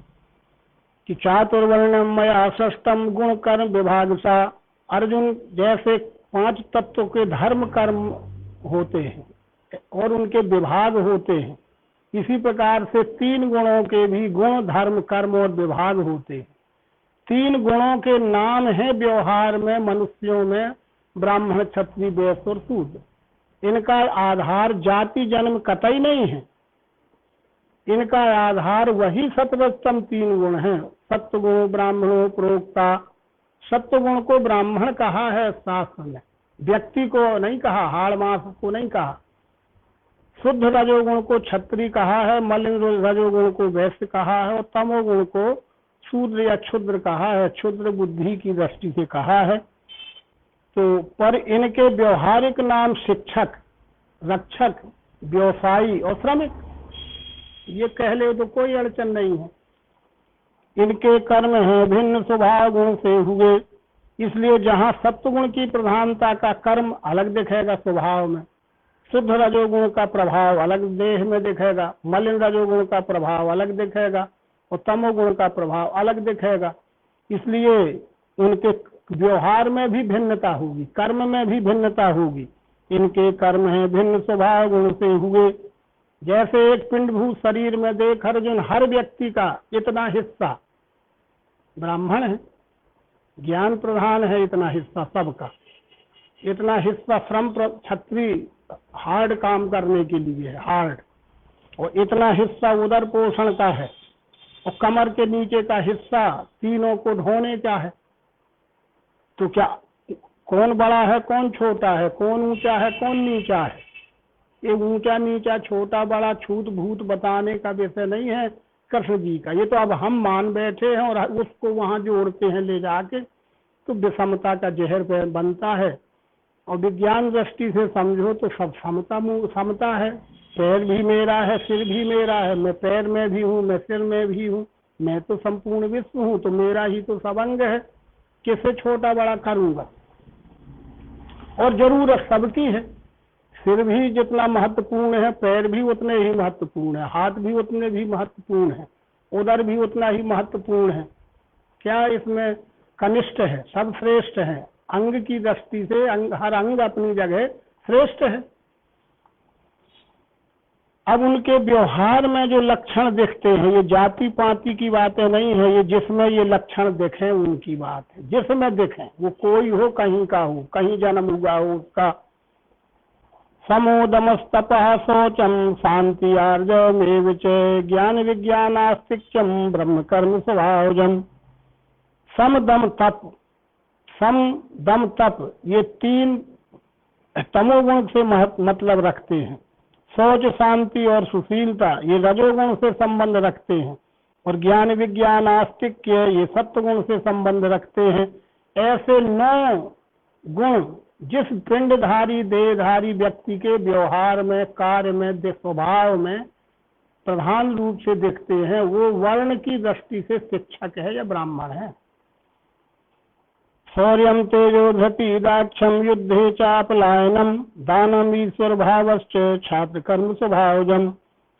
कि चातुर्वर्ण्यम मया सृष्टम गुण कर्म विभाग सा। अर्जुन, जैसे 5 तत्वों के धर्म कर्म होते हैं और उनके विभाग होते हैं, इसी प्रकार से 3 गुणों के भी गुण धर्म कर्म और विभाग होते हैं। 3 गुणों के नाम है व्यवहार में मनुष्यों में ब्राह्मण क्षत्रिय वैश्य और शूद्र। इनका आधार जाति जन्म कतई नहीं है। इनका आधार वही सत्वस्तम 3 गुण हैं। सत्वगुण ब्राह्मणों प्रोक्ता। सत्वगुण को ब्राह्मण कहा है शास्त्र में, व्यक्ति को नहीं कहा, हाड़ मास को नहीं कहा। शुद्ध रजोगुण को क्षत्रिय कहा है, मलिन रजोगुण को वैश्य कहा है और तमोगुण को शूद्र या क्षुद्र कहा है, क्षुद्र बुद्धि की दृष्टि से कहा है। तो पर इनके व्यवहारिक नाम शिक्षक, रक्षक, व्यवसायी और श्रमिक, ये कह ले तो कोई अड़चन नहीं है। इनके कर्म हैं भिन्न स्वभाव गुण से हुए, इसलिए जहाँ सत्वगुण की प्रधानता का कर्म अलग दिखेगा स्वभाव में, शुद्ध रजोगुण का प्रभाव अलग देह में दिखेगा, मलिन रजोगुण का प्रभाव अलग दिखेगा और तमोगुण का प्रभाव अलग दिखेगा। इसलिए उनके व्यवहार में भी भिन्नता होगी, कर्म में भी भिन्नता होगी। इनके कर्म हैं भिन्न स्वभाव गुण से हुए। जैसे एक पिंडभूत शरीर में देख अर्जुन, हर व्यक्ति का इतना हिस्सा ब्राह्मण है, ज्ञान प्रधान है, इतना हिस्सा सबका, इतना हिस्सा श्रम क्षत्रिय हार्ड काम करने के लिए है, हार्ड, और इतना हिस्सा उदर पोषण का है और कमर के नीचे का हिस्सा तीनों को ढोने का है। तो क्या कौन बड़ा है कौन छोटा है, कौन ऊंचा है कौन नीचा है? ये ऊंचा नीचा छोटा बड़ा छूत भूत बताने का विषय नहीं है कृष्ण जी का। ये तो अब हम मान बैठे हैं और उसको वहां जोड़ते हैं ले जाके, तो विषमता का जहर बनता है। और विज्ञान दृष्टि से समझो तो सब समता है। पैर भी मेरा है, सिर भी मेरा है, मैं पैर में भी हूँ, मैं सिर में भी हूँ, मैं तो संपूर्ण विश्व हूँ, तो मेरा ही तो सब अंग है, किसे छोटा बड़ा करूंगा? और जरूरत सबकी है। सिर भी जितना महत्वपूर्ण है, पैर भी उतने ही महत्वपूर्ण है, हाथ भी उतने भी महत्वपूर्ण है, उदर भी उतना ही महत्वपूर्ण है। क्या इसमें कनिष्ठ है? सब श्रेष्ठ है। अंग की दृष्टि से हर अंग अपनी जगह श्रेष्ठ है। अब उनके व्यवहार में जो लक्षण दिखते हैं, ये जाति पाति की बातें नहीं है, ये जिसमें ये लक्षण दिखें उनकी बात है। जिसमें दिखें, वो कोई हो, कहीं का हो, कहीं जन्म हुआ हो उसका। समोदमस्तपः शौचम शांति आर्जवमेव च ज्ञान विज्ञानास्तिक्यम ब्रह्म कर्म स्वभावजम। सम दम तप, सम दम तप, ये 3 तमोगुण से मतलब रखते हैं। शौच शांति और सुशीलता ये रजोगुण से संबंध रखते हैं, और ज्ञान विज्ञान आस्तिक्य ये सत्वगुण से संबंध रखते हैं। ऐसे 9 गुण जिस पिंडधारी देहधारी व्यक्ति के व्यवहार में, कार्य में, स्वभाव में प्रधान रूप से दिखते हैं, वो वर्ण की दृष्टि से शिक्षक है या ब्राह्मण है। शौर्यम तेजो धृति दाक्षम युद्धे चापलायनम दानम ईश्वर भावश्च छात्र कर्म स्वभावजम।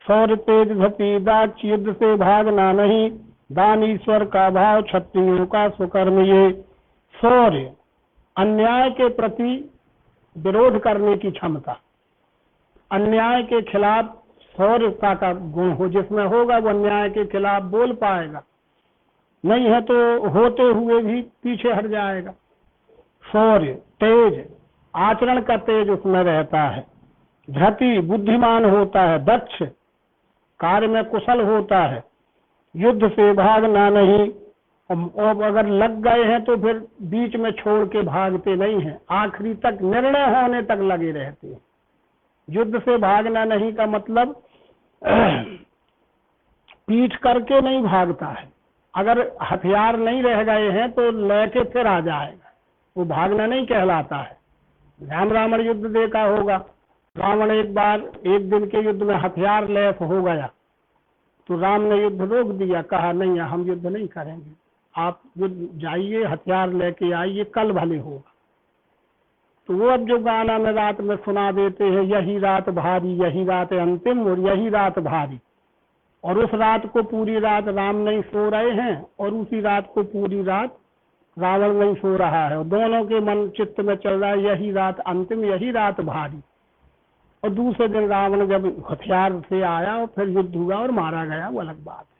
शौर्य तेज धृति दाक्ष युद्ध से भागना नहीं, दान ईश्वर का भाव क्षत्रियों का स्वकर्म। ये शौर्य अन्याय के प्रति विरोध करने की क्षमता, अन्याय के खिलाफ शौर्यता का गुण हो, जिसमें होगा वो अन्याय के खिलाफ बोल पाएगा, नहीं है तो होते हुए भी पीछे हट जाएगा। शौर्य तेज, आचरण का तेज उसमें रहता है। धृति बुद्धिमान होता है, दक्ष कार्य में कुशल होता है। युद्ध से भागना नहीं, और अगर लग गए हैं तो फिर बीच में छोड़ के भागते नहीं हैं, आखिरी तक निर्णय होने तक लगे रहते हैं। युद्ध से भागना नहीं का मतलब पीठ करके नहीं भागता है। अगर हथियार नहीं रह गए हैं तो लेके फिर आ जाएगा, वो भागना नहीं कहलाता है। राम रावण युद्ध देखा होगा, रावण एक बार एक दिन के युद्ध में हथियार लैस हो गया तो राम ने युद्ध रोक दिया, कहा नहीं हम युद्ध नहीं करेंगे, आप युद्ध जाइए, हथियार लेके आइए, कल भले होगा। तो वो अब जो गाना में रात में सुना देते हैं, यही रात भारी, यही रात अंतिम और यही रात भारी, और उस रात को पूरी रात राम नहीं सो रहे हैं और उसी रात को पूरी रात रावण नहीं सो रहा है, और दोनों के मन चित्त में चल रहा है यही रात अंतिम, यही रात भारी। और दूसरे दिन रावण जब हथियार से आया और फिर युद्ध हुआ और मारा गया, वो अलग बात है।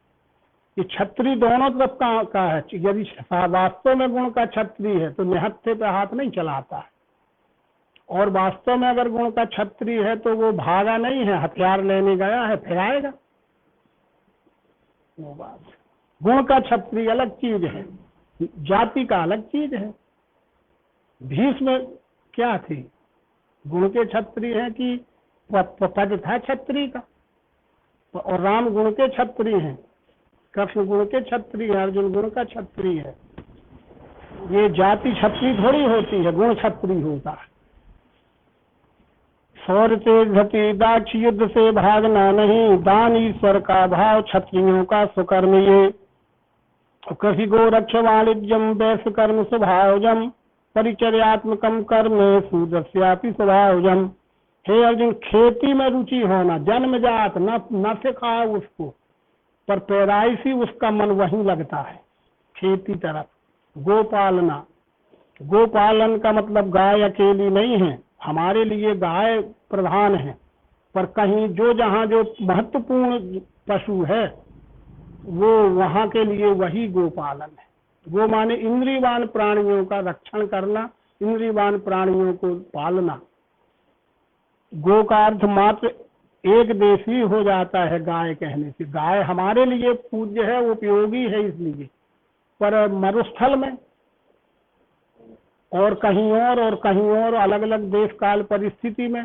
ये छत्री दोनों तरफ का है। यदि वास्तव में गुण का छत्री है तो निहत्थे पे हाथ नहीं चलाता है, और वास्तव में अगर गुण का छत्री है तो वो भागा नहीं है, हथियार लेने गया है, फिर आएगा। वो बात, गुण का छत्री अलग चीज है, जाति का अलग चीज है। भीष्म क्या थी, गुण के छत्री है कि पद था छत्री का, और राम गुण के छत्री हैं, कृष्ण गुण के छत्री है, अर्जुन गुण का छत्री है। ये जाति छत्री थोड़ी होती है, गुण छत्री होता है। शौर्य तेज धति दाक्ष, युद्ध से भागना नहीं, दान ईश्वर का भाव, क्षत्रियों का सुकर्म ये। कृषि गोरक्ष वाणिज्यम वैश्य कर्म स्वभावजम, परिचर्यात्मकम कर्म सूदस्यापि स्वभावजम। हे अर्जुन, खेती में रुचि होना, जन्मजात, न सिखाओ उसको, पर पैदाइशी उसका मन वहीं लगता है, खेती तरफ। गोपालना, गोपालन का मतलब गाय अकेली नहीं है, हमारे लिए गाय प्रधान है, पर कहीं जो जहाँ जो महत्वपूर्ण पशु है वो वहाँ के लिए वही गोपालन है। गो माने इंद्रियवान प्राणियों का रक्षण करना, इंद्रियवान प्राणियों को पालना। गो का अर्थ मात्र एक देशी हो जाता है गाय कहने से। गाय हमारे लिए पूज्य है, उपयोगी है इसलिए, पर मरुस्थल में और कहीं और कहीं और अलग अलग देश काल परिस्थिति में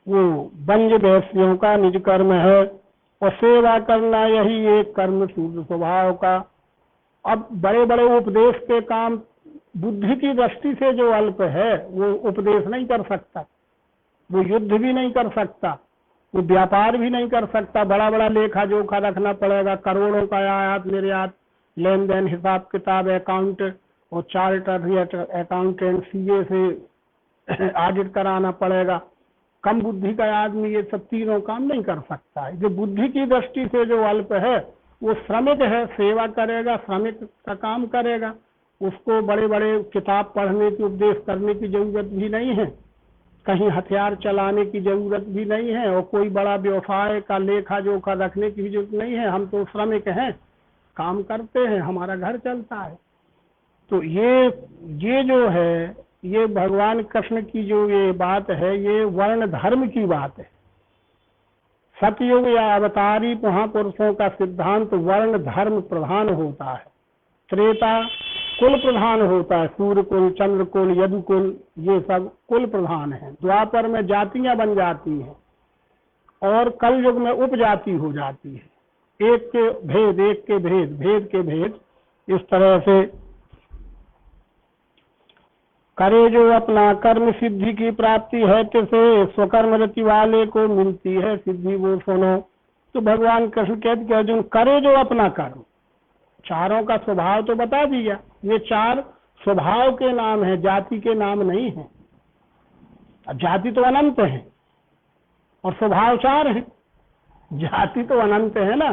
वो वन्य वैश्यों का निज कर्म है, और सेवा करना यही एक कर्म शूद्र स्वभाव का। अब बड़े बड़े उपदेश के काम बुद्धि की दृष्टि से जो अल्प है वो उपदेश नहीं कर सकता, वो युद्ध भी नहीं कर सकता, वो व्यापार भी नहीं कर सकता। बड़ा बड़ा लेखा जोखा रखना पड़ेगा, करोड़ों का आयात निर्यात, लेन देन, हिसाब किताब, अकाउंट और चार्टर्ड अकाउंटेंट, सीए से ऑडिट कराना पड़ेगा। कम बुद्धि का आदमी ये सब तीनों काम नहीं कर सकता है। जो बुद्धि की दृष्टि से जो अल्प है वो श्रमिक है, सेवा करेगा, श्रमिक का काम करेगा, उसको बड़े बड़े किताब पढ़ने की, उपदेश करने की जरूरत भी नहीं है, कहीं हथियार चलाने की जरूरत भी नहीं है, और कोई बड़ा व्यवसाय का लेखा जोखा रखने की भी जरूरत नहीं है। हम तो श्रमिक हैं, काम करते हैं, हमारा घर चलता है। तो ये जो है, ये भगवान कृष्ण की जो ये बात है, ये वर्ण धर्म की बात है। सतयुग या अवतारी महापुरुषों का सिद्धांत वर्ण धर्म प्रधान होता है। त्रेता कुल प्रधान होता है, सूर्य कुल, चंद्र कुल, यदु कुल, ये सब कुल प्रधान है। द्वापर में जातियां बन जाती हैं और कल युग में उपजाति हो जाती है। एक के भेद, एक के भेद, भेद के भेद, इस तरह से करे जो अपना कर्म सिद्धि की प्राप्ति है, तिसे स्वकर्म रति वाले को मिलती है सिद्धि, वो सुनो। तो भगवान कृष्ण कहते कि अर्जुन करे जो अपना कर्म। चारों का स्वभाव तो बता दिया, ये चार स्वभाव के नाम है, जाति के नाम नहीं है। जाति तो अनंत है और स्वभाव चार है। जाति तो अनंत है ना,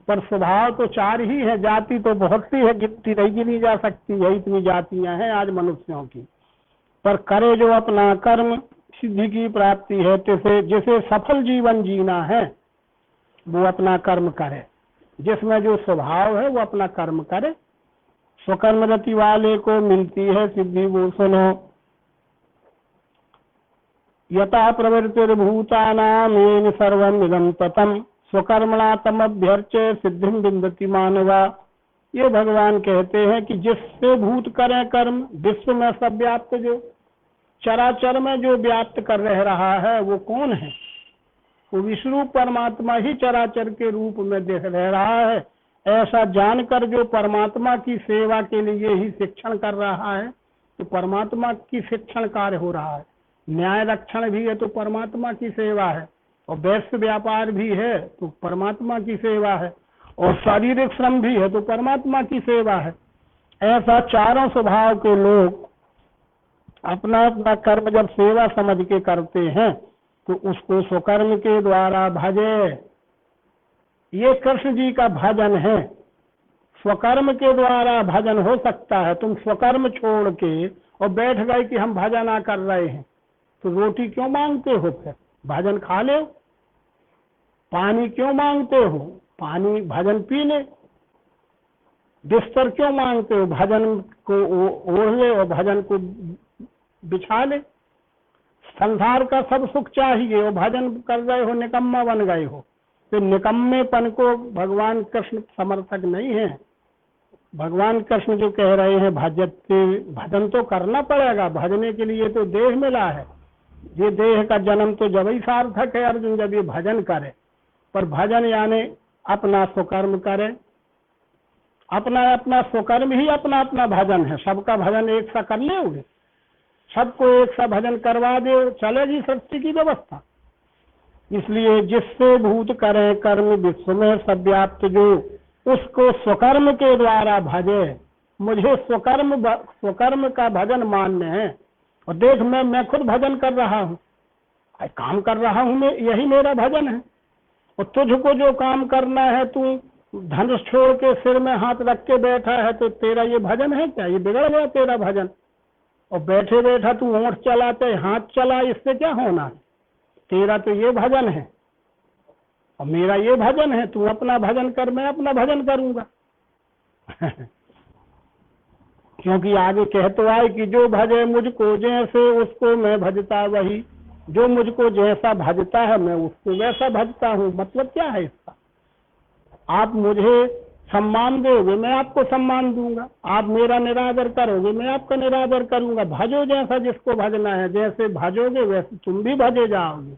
पर स्वभाव तो चार ही है। जाति तो बहुत सी है, गिनती नहीं गिनी जा सकती है, इतनी जातियां हैं आज मनुष्यों की। पर करे जो अपना कर्म सिद्धि की प्राप्ति है, जिसे सफल जीवन जीना है वो अपना कर्म करे। जिसमें जो स्वभाव है वो अपना कर्म करे। स्वकर्म रति वाले को मिलती है सिद्धि, वो सुनो। यथा प्रवृत्तिर्भूतानां येन सर्वम् इदं ततं, स्वकर्मणा तमभ्यर्च्य सिद्धिं विन्दति मानवा। ये भगवान कहते हैं कि जिससे भूत करें कर्म, विश्व में सब व्याप्त, जो चराचर में जो व्याप्त कर रह रहा है वो कौन है? वो विष्णु परमात्मा ही चराचर के रूप में देख रह रहा है। ऐसा जानकर जो परमात्मा की सेवा के लिए ही शिक्षण कर रहा है, तो परमात्मा की शिक्षण कार्य हो रहा है। न्याय रक्षण भी है तो परमात्मा की सेवा है, और वैश्य व्यापार भी है तो परमात्मा की सेवा है, और शारीरिक श्रम भी है तो परमात्मा की सेवा है। ऐसा चारों स्वभाव के लोग अपना अपना कर्म जब सेवा समझ के करते हैं तो उसको स्वकर्म के द्वारा भजे। ये कृष्ण जी का भजन है। स्वकर्म के द्वारा भजन हो सकता है। तुम स्वकर्म छोड़ के और बैठ गए कि हम भजन कर रहे हैं, तो रोटी क्यों मांगते हो? फिर भजन खा ले। पानी क्यों मांगते हो? पानी भजन पी ले। बिस्तर क्यों मांगते हो? भजन को ओढ़ ले और भजन को बिछा ले। संसार का सब सुख चाहिए और भजन कर रहे हो, निकम्मा बन गए हो। तो निकम्मेपन को भगवान कृष्ण समर्थक नहीं है। भगवान कृष्ण जो कह रहे हैं भजन तो करना पड़ेगा। भजने के लिए तो देह मिला है। ये देह का जन्म तो जब ही सार्थक है अर्जुन, जब ये भजन करे। पर भजन यानी अपना स्वकर्म करे। अपना अपना स्वकर्म ही अपना अपना भजन है। सबका भजन एक सा कर लोगे, सबको एक सा भजन करवा दे, चलेगी सृष्टि की व्यवस्था। इसलिए जिससे भूत करें कर्म विश्व में सब व्याप्त, जो उसको स्वकर्म के द्वारा भजे। मुझे स्वकर्म का भजन मान्य है। और देख मैं खुद भजन कर रहा हूँ, काम कर रहा हूँ मैं, यही मेरा भजन है। और तुझको जो काम करना है, तू धनुष छोड़ के सिर में हाथ रख के बैठा है, तो तेरा ये भजन है क्या? ये बिगड़ गया तेरा भजन। और बैठे बैठा तू होंठ चलाते, हाथ चला, इससे क्या होना है? तेरा तो ये भजन है और मेरा ये भजन है। तू अपना भजन कर, मैं अपना भजन करूंगा। क्योंकि आगे कह तो आए कि जो भजे मुझको जैसे उसको मैं भजता वही। जो मुझको जैसा भजता है मैं उसको वैसा भजता हूँ। मतलब क्या है इसका? आप मुझे सम्मान दोगे, मैं आपको सम्मान दूंगा। आप मेरा निरादर करोगे, मैं आपका निरादर करूंगा। भजो जैसा जिसको भजना है, जैसे भजोगे वैसे तुम भी भजे जाओगे।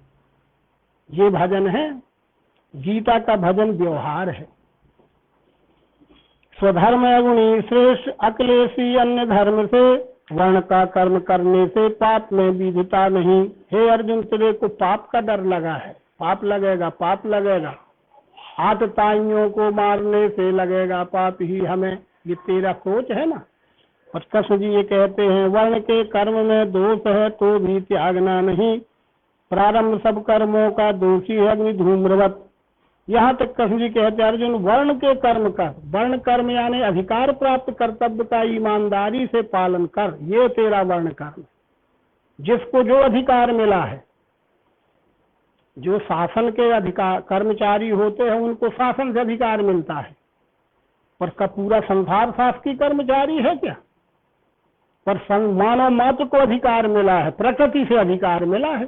ये भजन है। गीता का भजन व्यवहार है। स्वधर्म अगुणी श्रेष्ठ अक्लेशी अन्य धर्म से, वर्ण का कर्म करने से पाप में विधता नहीं। हे अर्जुन, तेरे को पाप का डर लगा है। पाप लगेगा, पाप लगेगा। आतताइयों को मारने से लगेगा पाप ही हमें। ये तेरा सोच है ना। और कृष्ण जी ये कहते हैं, वर्ण के कर्म में दोष है तो भी त्यागना नहीं। प्रारंभ सब कर्मों का दोषी है अग्नि धूम्रवत। यहाँ तक कृष्ण जी कहते हैं, अर्जुन वर्ण के कर्म का, वर्ण कर्म यानी अधिकार प्राप्त कर्तव्य का ईमानदारी से पालन कर। ये तेरा वर्ण कर्म। जिसको जो अधिकार मिला है, जो शासन के अधिकार कर्मचारी होते हैं उनको शासन से अधिकार मिलता है। पर का पूरा संसार शासकीय कर्मचारी है क्या? पर मानव मात्र को अधिकार मिला है, प्रकृति से अधिकार मिला है।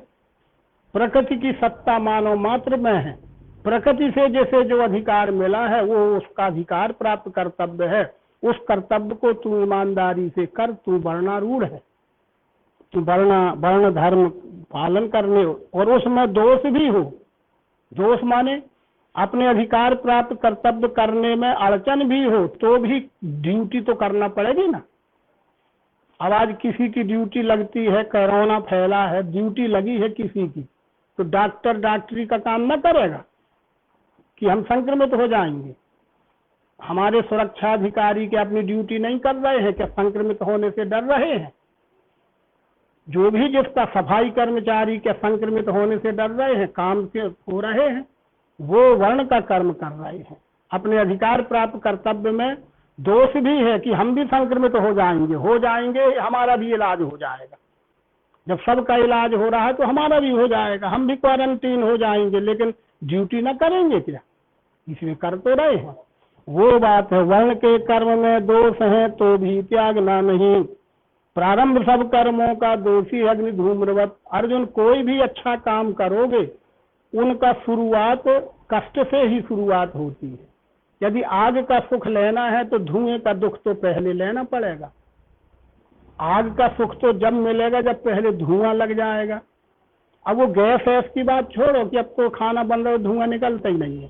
प्रकृति की सत्ता मानव मात्र में है। प्रकृति से जैसे जो अधिकार मिला है वो उसका अधिकार प्राप्त कर्तव्य है। उस कर्तव्य को तू ईमानदारी से कर। तू वर्णारूढ़ है, तू वर्ण धर्म पालन करने हो, और उसमें दोष भी हो। दोष माने अपने अधिकार प्राप्त कर्तव्य करने में अड़चन भी हो, तो भी ड्यूटी तो करना पड़ेगी ना। अब आज किसी की ड्यूटी लगती है, कोरोना फैला है, ड्यूटी लगी है किसी की, तो डॉक्टर डॉक्टरी का काम न करेगा कि हम संक्रमित हो जाएंगे। हमारे सुरक्षा अधिकारी क्या अपनी ड्यूटी नहीं कर रहे हैं? क्या संक्रमित होने से डर रहे हैं? जो भी जिसका सफाई कर्मचारी क्या संक्रमित होने से डर रहे हैं? काम से हो रहे हैं, वो वर्ण का कर्म कर रहे हैं। अपने अधिकार प्राप्त कर्तव्य में दोष भी है कि हम भी संक्रमित हो जाएंगे, हमारा भी इलाज हो जाएगा। जब सबका इलाज हो रहा है तो हमारा भी हो जाएगा, हम भी क्वारंटीन हो जाएंगे, लेकिन ड्यूटी ना करेंगे क्या? इसमें कर तो रहे हैं। वो बात है, वर्ण के कर्म में दोष है तो भी त्यागना नहीं। प्रारंभ सब कर्मों का दोषी अग्नि धूम्रवत। अर्जुन, कोई भी अच्छा काम करोगे उनका शुरुआत कष्ट से ही शुरुआत होती है। यदि आग का सुख लेना है तो धुएं का दुख तो पहले लेना पड़ेगा। आग का सुख तो जब मिलेगा जब पहले धुआं लग जाएगा। अब वो गैस ऐस की बात छोड़ो कि अब तो खाना बन रहा है धुआं निकलता ही नहीं है,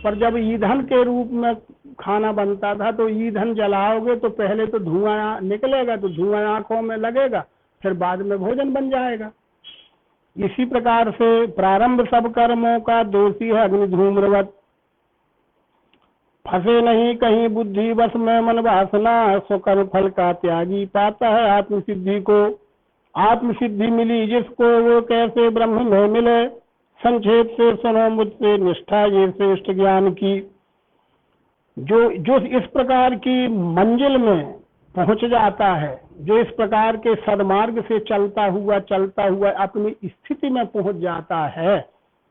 पर जब ईंधन के रूप में खाना बनता था तो ईंधन जलाओगे तो पहले तो धुआं निकलेगा, तो धुआं आंखों में लगेगा, फिर बाद में भोजन बन जाएगा। इसी प्रकार से प्रारंभ सब कर्मों का दोषी है अग्नि धूम्रवत, फंसे नहीं कहीं बुद्धि बस में मन वासना, स्वकर्म फल का त्यागी पाता है आत्मसिद्धि को। आत्मसिद्धि मिली जिसको वो कैसे ब्रह्म में मिले, संक्षेप से सुनो मुझसे निष्ठा ये श्रेष्ठ ज्ञान की। जो इस प्रकार की मंजिल में पहुंच जाता है, जो इस प्रकार के सदमार्ग से चलता हुआ अपनी स्थिति में पहुंच जाता है,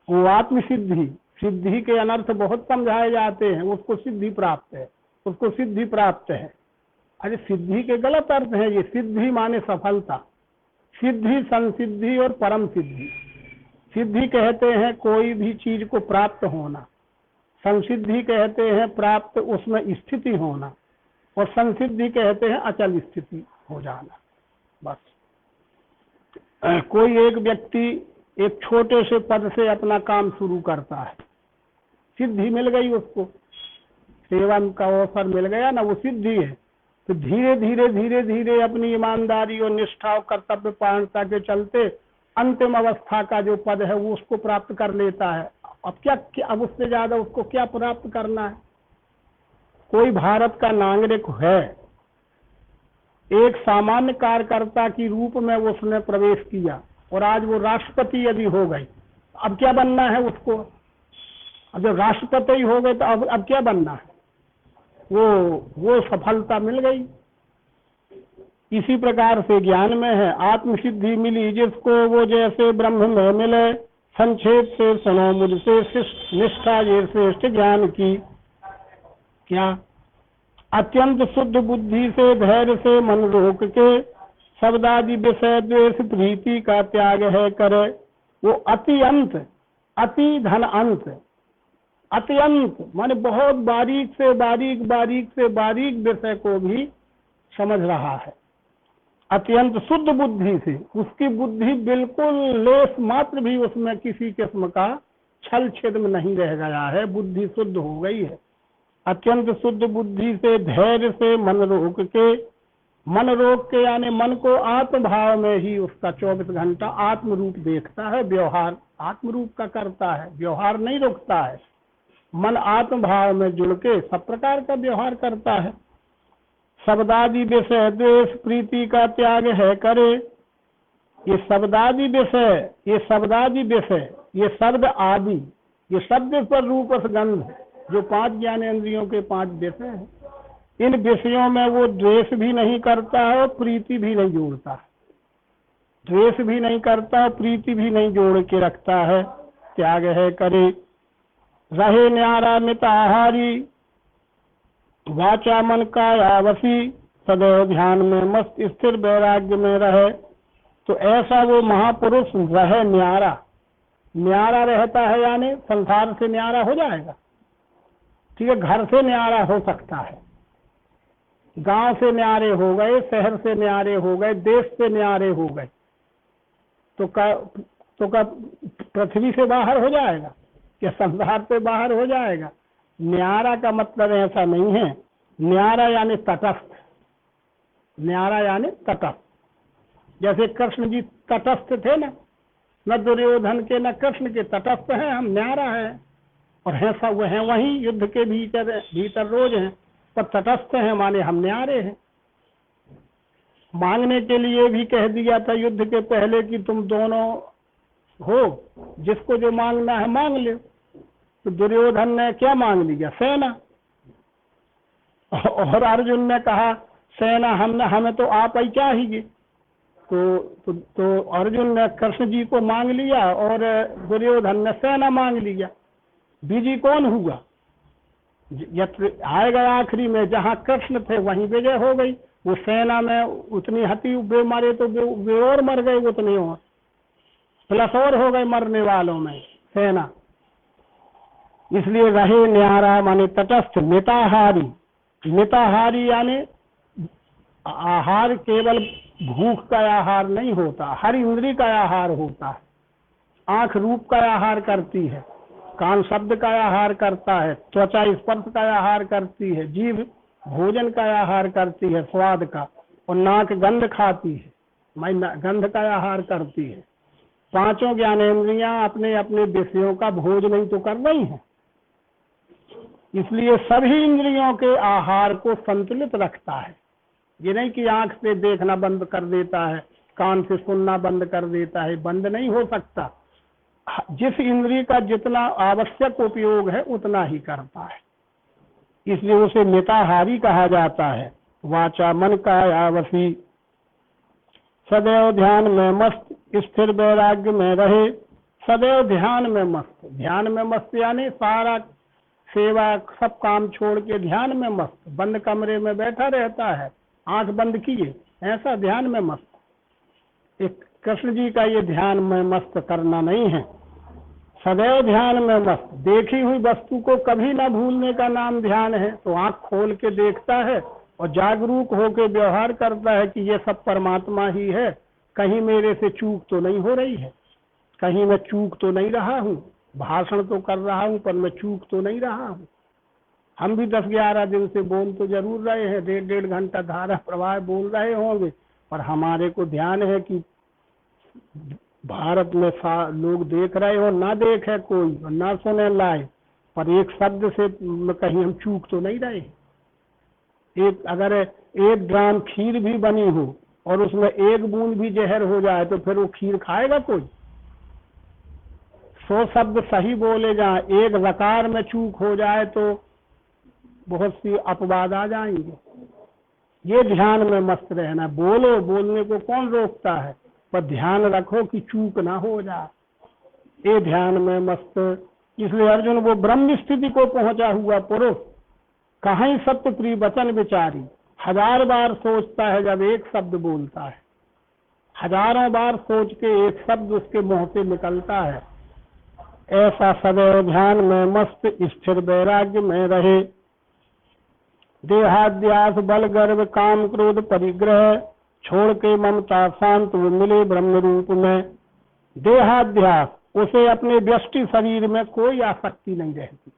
वो आत्मसिद्धि। सिद्धि के अनर्थ बहुत समझाए जाते हैं, उसको सिद्धि प्राप्त है, उसको सिद्धि प्राप्त है। अरे सिद्धि के गलत अर्थ है ये। सिद्धि माने सफलता, सिद्धि संसिद्धि और परम सिद्धि। सिद्धि कहते हैं कोई भी चीज को प्राप्त होना, संसिद्धि कहते हैं प्राप्त उसमें स्थिति होना, और संसिद्धि कहते हैं अचल स्थिति हो जाना। बस कोई एक व्यक्ति एक छोटे से पद से अपना काम शुरू करता है, सिद्धि मिल गई उसको, सेवन का अवसर मिल गया ना, वो सिद्धि है। तो धीरे धीरे धीरे धीरे अपनी ईमानदारी और निष्ठा और कर्तव्य पालनता के चलते अंतिम अवस्था का जो पद है वो उसको प्राप्त कर लेता है। अब अब उससे ज्यादा उसको क्या प्राप्त करना है। कोई भारत का नागरिक है, एक सामान्य कार्यकर्ता की रूप में उसने प्रवेश किया और आज वो राष्ट्रपति यदि हो गई, अब क्या बनना है उसको। अब जब राष्ट्रपति हो गए तो अब क्या बनना है, वो सफलता मिल गई। इसी प्रकार से ज्ञान में है, आत्मसिद्धि मिली जिसको वो जैसे ब्रह्म में मिले, संक्षेप से सुनो मुझसे निष्ठा ये श्रेष्ठ ज्ञान की। क्या अत्यंत शुद्ध बुद्धि से धैर्य से मन रोक के, शब्दादि विषय द्वेष प्रीति का त्याग है करे। वो अत्यंत, अति धन अंत, अत्यंत माने बहुत बारीक से बारीक विषय को भी समझ रहा है। अत्यंत शुद्ध बुद्धि से, उसकी बुद्धि बिल्कुल लेस मात्र भी उसमें किसी किस्म का छल छेद नहीं रह गया है, बुद्धि शुद्ध हो गई है। अत्यंत शुद्ध बुद्धि से धैर्य से मन रोक के, मन रोक के यानी मन को आत्म भाव में ही उसका 24 घंटा आत्म रूप देखता है, व्यवहार आत्म रूप का करता है, व्यवहार नहीं रोकता है। मन आत्म भाव में जुड़ के सब प्रकार का व्यवहार करता है। शब्दादि विषय द्वेष प्रीति का त्याग है करे। ये शब्दादि विषय, ये शब्दादि विषय, ये शब्द आदि, ये शब्द पर रूप गंध, जो 5 ज्ञानेंद्रियों के 5 विषय हैं, इन विषयों में वो द्वेष भी नहीं करता है और प्रीति भी नहीं जोड़ता है। द्वेष भी नहीं करता, प्रीति भी नहीं जोड़ के रखता है। त्याग है करे। रहे न्यारा मिताहारी, वाचा मन काया वसी, सदैव ध्यान में मस्त स्थिर वैराग्य में रहे। तो ऐसा वो महापुरुष रहे न्यारा। न्यारा रहता है यानी संसार से न्यारा हो जाएगा, ठीक है। घर से न्यारा हो सकता है, गांव से न्यारे हो गए, शहर से न्यारे हो गए, देश से न्यारे हो गए, तो का पृथ्वी से बाहर हो जाएगा या संसार से बाहर हो जाएगा। न्यारा का मतलब ऐसा नहीं है। न्यारा यानी तटस्थ, न्यारा यानी तटस्थ। जैसे कृष्ण जी तटस्थ थे ना, न दुर्योधन के न कृष्ण के, तटस्थ हैं हम, न्यारा है। और है सब हैं वहीं युद्ध के भीतर रोज हैं, पर तटस्थ हैं माने हम न्यारे हैं। मांगने के लिए भी कह दिया था युद्ध के पहले कि तुम दोनों हो, जिसको जो मांगना है मांग ले। तो दुर्योधन ने क्या मांग लिया? सेना। और अर्जुन ने कहा सेना हमें तो आप ही चाहिए। तो अर्जुन ने कृष्ण जी को मांग लिया और दुर्योधन ने सेना मांग लिया। विजय कौन हुआ? आएगा आखिरी में जहाँ कृष्ण थे वहीं विजय हो गई। वो सेना में उतनी हती वे मारे तो वे और मर गए उतने, और प्लस और हो गए मरने वालों में सेना। इसलिए रहे न्यारा माने तटस्थ, मिताहारी। मिताहारी यानी आहार केवल भूख का आहार नहीं होता, हर इंद्री का आहार होता है। आंख रूप का आहार करती है, कान शब्द का आहार करता है, त्वचा स्पर्श का आहार करती है, जीभ भोजन का आहार करती है स्वाद का, और नाक गंध खाती है, गंध का आहार करती है। पांचों ज्ञानेंद्रियां अपने अपने विषयों का भोजन नहीं तो कर रही हैं। इसलिए सभी इंद्रियों के आहार को संतुलित रखता है। ये नहीं कि आंख से देखना बंद कर देता है, कान से सुनना बंद कर देता है, बंद नहीं हो सकता। जिस इंद्रिय का जितना आवश्यक उपयोग है उतना ही करता है, इसलिए उसे मिताहारी कहा जाता है। वाचा मन का आवसी, सदैव ध्यान में मस्त, स्थिर वैराग्य में रहे। सदैव ध्यान में मस्त, ध्यान में मस्त यानी सारा सेवा सब काम छोड़ के ध्यान में मस्त, बंद कमरे में बैठा रहता है, आंख बंद किए, ऐसा ध्यान में मस्त। एक कृष्ण जी का ये ध्यान में मस्त करना नहीं है। सदैव ध्यान में मस्त, देखी हुई वस्तु को कभी ना भूलने का नाम ध्यान है। तो आंख खोल के देखता है और जागरूक होकर व्यवहार करता है कि ये सब परमात्मा ही है, कहीं मेरे से चूक तो नहीं हो रही है, कहीं मैं चूक तो नहीं रहा हूँ, भाषण तो कर रहा हूँ पर मैं चूक तो नहीं रहा हूँ। हम भी 10-11 दिन से बोल तो जरूर रहे हैं, 1.5 घंटा धारा प्रवाह बोल रहे होंगे, पर हमारे को ध्यान है कि भारत में लोग देख रहे हो, ना देखे कोई और ना सुने लाए, पर एक शब्द से कहीं हम चूक तो नहीं रहे। एक अगर 1 ग्राम खीर भी बनी हो और उसमें 1 बूंद भी जहर हो जाए तो फिर वो खीर खाएगा कोई? 100 शब्द सही बोले जाए, एक रकार में चूक हो जाए तो बहुत सी अपवाद आ जाएंगे। ये ध्यान में मस्त रहना। बोलो, बोलने को कौन रोकता है, पर ध्यान रखो कि चूक ना हो जाए, ये ध्यान में मस्त। इसलिए अर्जुन वो ब्रह्म स्थिति को पहुंचा हुआ पुरुष कहीं सत्य प्रिय वचन विचारी 1000 बार सोचता है जब एक शब्द बोलता है, हजारों बार सोच के एक शब्द उसके मुंह से निकलता है। ऐसा सदैव ध्यान में मस्त, स्थिर वैराग्य में रहे। देहाध्यास बल गर्व काम क्रोध परिग्रह, छोड़ के ममता शांत वो मिले ब्रह्म रूप में। देहाध्यास, उसे अपने व्यष्टि शरीर में कोई आसक्ति नहीं रहती।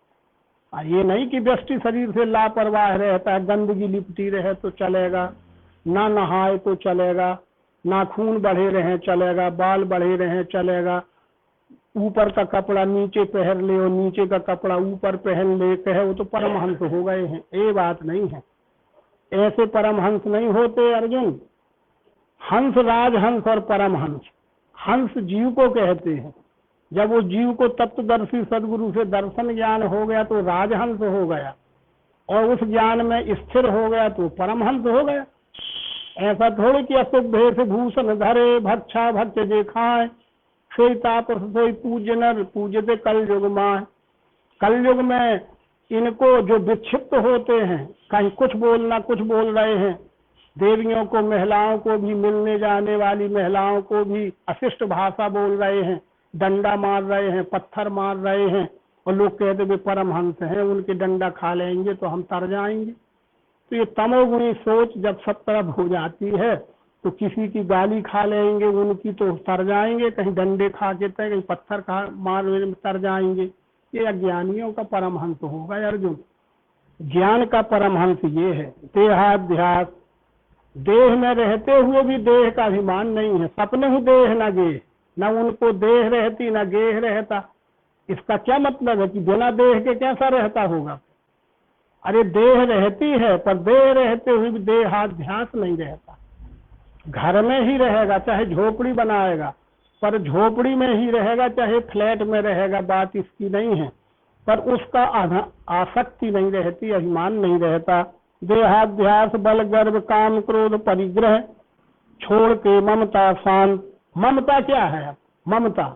ये नहीं कि व्यष्टि शरीर से लापरवाह रहता है, गंदगी लिपटी रहे तो चलेगा, ना नहाए तो चलेगा, नाखून बढ़े रहे चलेगा, बाल बढ़े रहे चलेगा, ऊपर का कपड़ा नीचे पहन ले और नीचे का कपड़ा ऊपर पहन ले, कहे वो तो परमहंस हो गए हैं। ये बात नहीं है, ऐसे परमहंस नहीं होते अर्जुन। हंस, राजहंस और परमहंस। हंस जीव को कहते हैं, जब वो जीव को तत्वदर्शी सदगुरु से दर्शन ज्ञान हो गया तो राजहंस हो गया, और उस ज्ञान में स्थिर हो गया तो परमहंस हो गया। ऐसा थोड़ी कि अशुभ भेष भूषण धरे, भक्षा भक्त जे खाए, सोई तापस सोई पूज्य नर, पूज्यते कलयुग माय। कलयुग में इनको जो विक्षिप्त होते हैं, कहीं कुछ बोलना कुछ बोल रहे हैं, देवियों को, महिलाओं को भी, मिलने जाने वाली महिलाओं को भी अशिष्ट भाषा बोल रहे हैं, डंडा मार रहे हैं, पत्थर मार रहे हैं, और लोग कहते वे परमहंस हैं, उनके डंडा खा लेंगे तो हम तर जाएंगे। तो ये तमोगुणी सोच जब सब तरफ हो जाती है तो किसी की गाली खा लेंगे उनकी तो तर जाएंगे, कहीं डंडे खा के तय, कहीं पत्थर खा मार तर जाएंगे। ये अज्ञानियों का परमहंस होगा अर्जुन। ज्ञान का परमहंस ये है। देहाध्यास, देह में रहते हुए भी देह का अभिमान नहीं है। सपने ही देह न गेह, न उनको देह रहती न गेह रहता। इसका क्या मतलब है कि बिना देह के कैसा रहता होगा? अरे देह रहती है, पर देह रहते हुए भी देहाध्यास नहीं रहता। घर में ही रहेगा, चाहे झोपड़ी बनाएगा, पर झोपड़ी में ही रहेगा, चाहे फ्लैट में रहेगा, बात इसकी नहीं है, पर उसका आसक्ति नहीं रहती, अभिमान नहीं रहता। देहाध्यास बल गर्व काम क्रोध परिग्रह, छोड़ के ममता शांत। ममता क्या है? ममता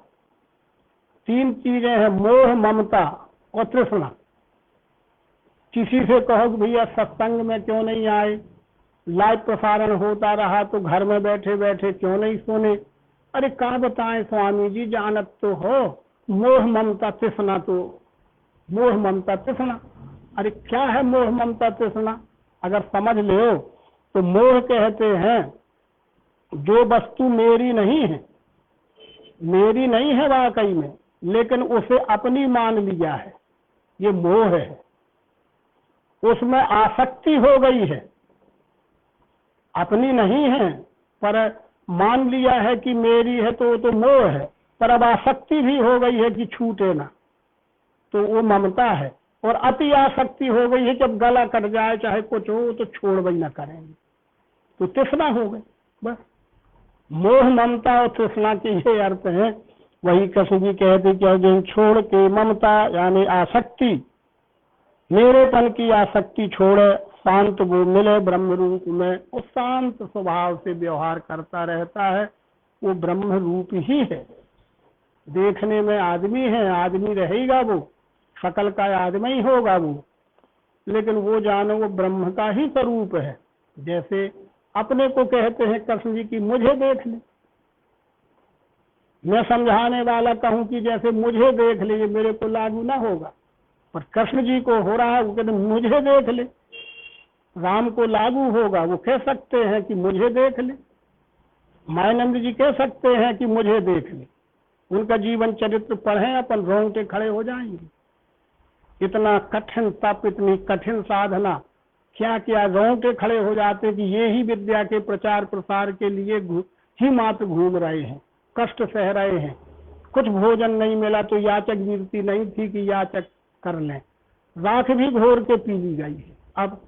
3 चीजें हैं, मोह, ममता और तृष्णा। किसी से कहो कि भैया सत्संग में क्यों नहीं आए, लाइव प्रसारण होता रहा तो घर में बैठे बैठे क्यों नहीं सुने? अरे कहाँ बताएं स्वामी जी, जानत तो हो, मोह ममता तृष्णा तो मोह ममता तृष्णा। अरे क्या है मोह ममता तृष्णा? अगर समझ लो तो मोह कहते हैं जो वस्तु मेरी नहीं है, मेरी नहीं है वाकई में, लेकिन उसे अपनी मान लिया है, ये मोह है। उसमें आसक्ति हो गई है, अपनी नहीं है पर मान लिया है कि मेरी है, तो मोह है। पर अब आसक्ति भी हो गई है कि छूटे ना, तो वो ममता है। और अति आसक्ति हो गई है, जब गला कट जाए चाहे कुछ हो तो छोड़ वही ना करेंगे, तो तृष्णा हो गई। बस मोह ममता और तृष्णा के ये अर्थ है। वही कृष्ण जी कहते कि अर्जुन छोड़ के ममता यानी आसक्ति, मेरेपन की आसक्ति छोड़े, शांत वो मिले ब्रह्म रूप में। वो शांत स्वभाव से व्यवहार करता रहता है, वो ब्रह्म रूप ही है। देखने में आदमी है, आदमी रहेगा वो, शकल का आदमी ही होगा वो, लेकिन वो जानो वो ब्रह्म का ही स्वरूप है। जैसे अपने को कहते हैं कृष्ण जी की मुझे देख ले, मैं समझाने वाला कहूं कि जैसे मुझे देख ले, ये मेरे को लागू ना होगा, पर कृष्ण जी को हो रहा है, वो कहते मुझे देख ले। राम को लागू होगा, वो कह सकते हैं कि मुझे देख ले। मायानंद जी कह सकते हैं कि मुझे देख ले। उनका जीवन चरित्र पढ़ें अपन, रोंगटे खड़े हो जाएंगे। इतना कठिन तप, इतनी कठिन साधना, क्या क्या रोंगटे खड़े हो जाते कि ये ही विद्या के प्रचार प्रसार के लिए ही मात्र घूम रहे हैं, कष्ट सह रहे हैं। कुछ भोजन नहीं मिला तो याचक गिरती नहीं थी कि याचक कर लें, राख भी घोर के पी ली गई है। अब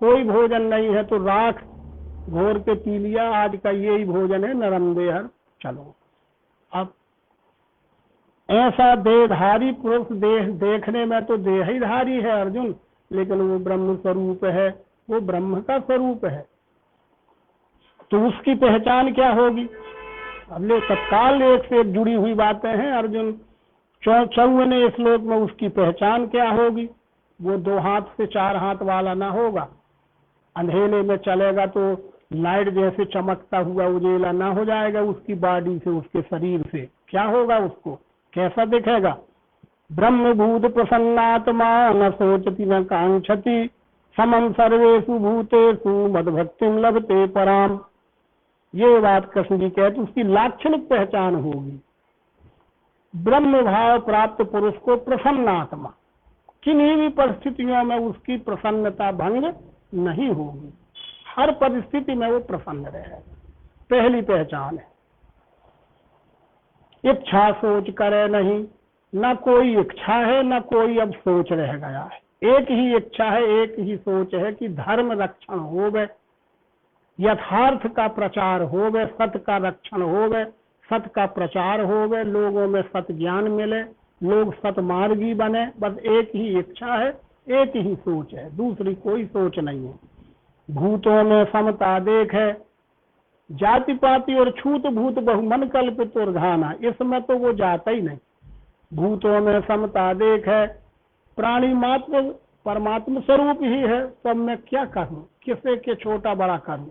कोई भोजन नहीं है तो राख घोर के पी लिया, आज का यही भोजन है नरम देहर चलो। अब ऐसा देहधारी पुरुष, देह देखने में तो देह ही धारी है अर्जुन, लेकिन वो ब्रह्म स्वरूप है, वो ब्रह्म का स्वरूप है। तो उसकी पहचान क्या होगी? अब ले तत्काल एक से एक जुड़ी हुई बातें हैं अर्जुन। 54वें श्लोक में उसकी पहचान क्या होगी? वो 2 हाथ से 4 हाथ वाला ना होगा, अंधेरे में चलेगा तो लाइट जैसे चमकता हुआ उजेला ना हो जाएगा उसकी बॉडी से, उसके शरीर से। क्या होगा उसको, कैसा दिखेगा? ब्रह्मभूत प्रसन्नात्मा न सोचति न कांक्षति, समम सर्वेषु भूतेषु मद्भक्तिम लभते पराम। ये बात कृष्ण जी कहते, उसकी लाक्षणिक पहचान होगी। ब्रह्म भाव प्राप्त पुरुष को प्रसन्न आत्मा, किन्हीं भी परिस्थितियों में उसकी प्रसन्नता भंग नहीं होगी, हर परिस्थिति में वो प्रसन्न रहे, पहली पहचान है। इच्छा सोच करे नहीं, ना कोई इच्छा है ना कोई अब सोच रह गया है, एक ही इच्छा है, एक ही सोच है कि धर्म रक्षण होवे, यथार्थ का प्रचार होवे, सत्य का रक्षण होवे, सत्य का प्रचार होवे, लोगों में सत्य ज्ञान मिले, लोग सतमार्गी बने। बस एक ही इच्छा है, एक ही सोच है, दूसरी कोई सोच नहीं है। भूतों में समता देख है, जाति पाति और छूत भूत बहुमन कल्पित और घाना, इसमें तो वो जाता ही नहीं। भूतों में समता देख है, प्राणी मात्र परमात्मा स्वरूप ही है, तब मैं क्या करूं, किसे के छोटा बड़ा करूं।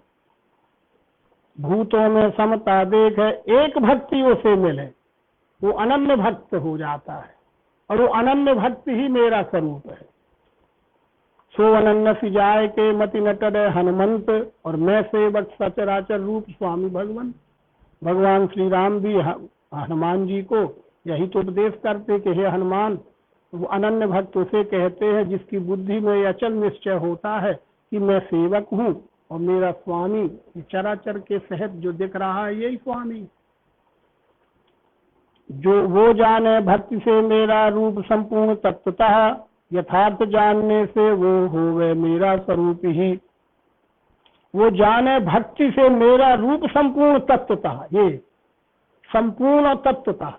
भूतों में समता देख है, एक भक्ति उसे मिले, वो अनन्य भक्त हो जाता है, और वो अनन्य भक्त ही मेरा स्वरूप है। सो अनन्य सिजाए के मति नटड हनुमंत, और मैं सेवक सचराचर रूप स्वामी भगवान। भगवान श्री राम भी हनुमान जी को यही तो उपदेश करते कि हे हनुमान, वो अनन्य भक्त उसे कहते हैं जिसकी बुद्धि में अचल निश्चय होता है कि मैं सेवक हूँ और मेरा स्वामी चराचर के सहित जो दिख रहा है यही स्वामी। जो वो जाने भक्ति से मेरा रूप संपूर्ण तत्वतः, यथार्थ जानने से वो होवे मेरा स्वरूप ही। वो जाने भक्ति से मेरा रूप संपूर्ण तत्वतः, ये संपूर्ण तत्वतः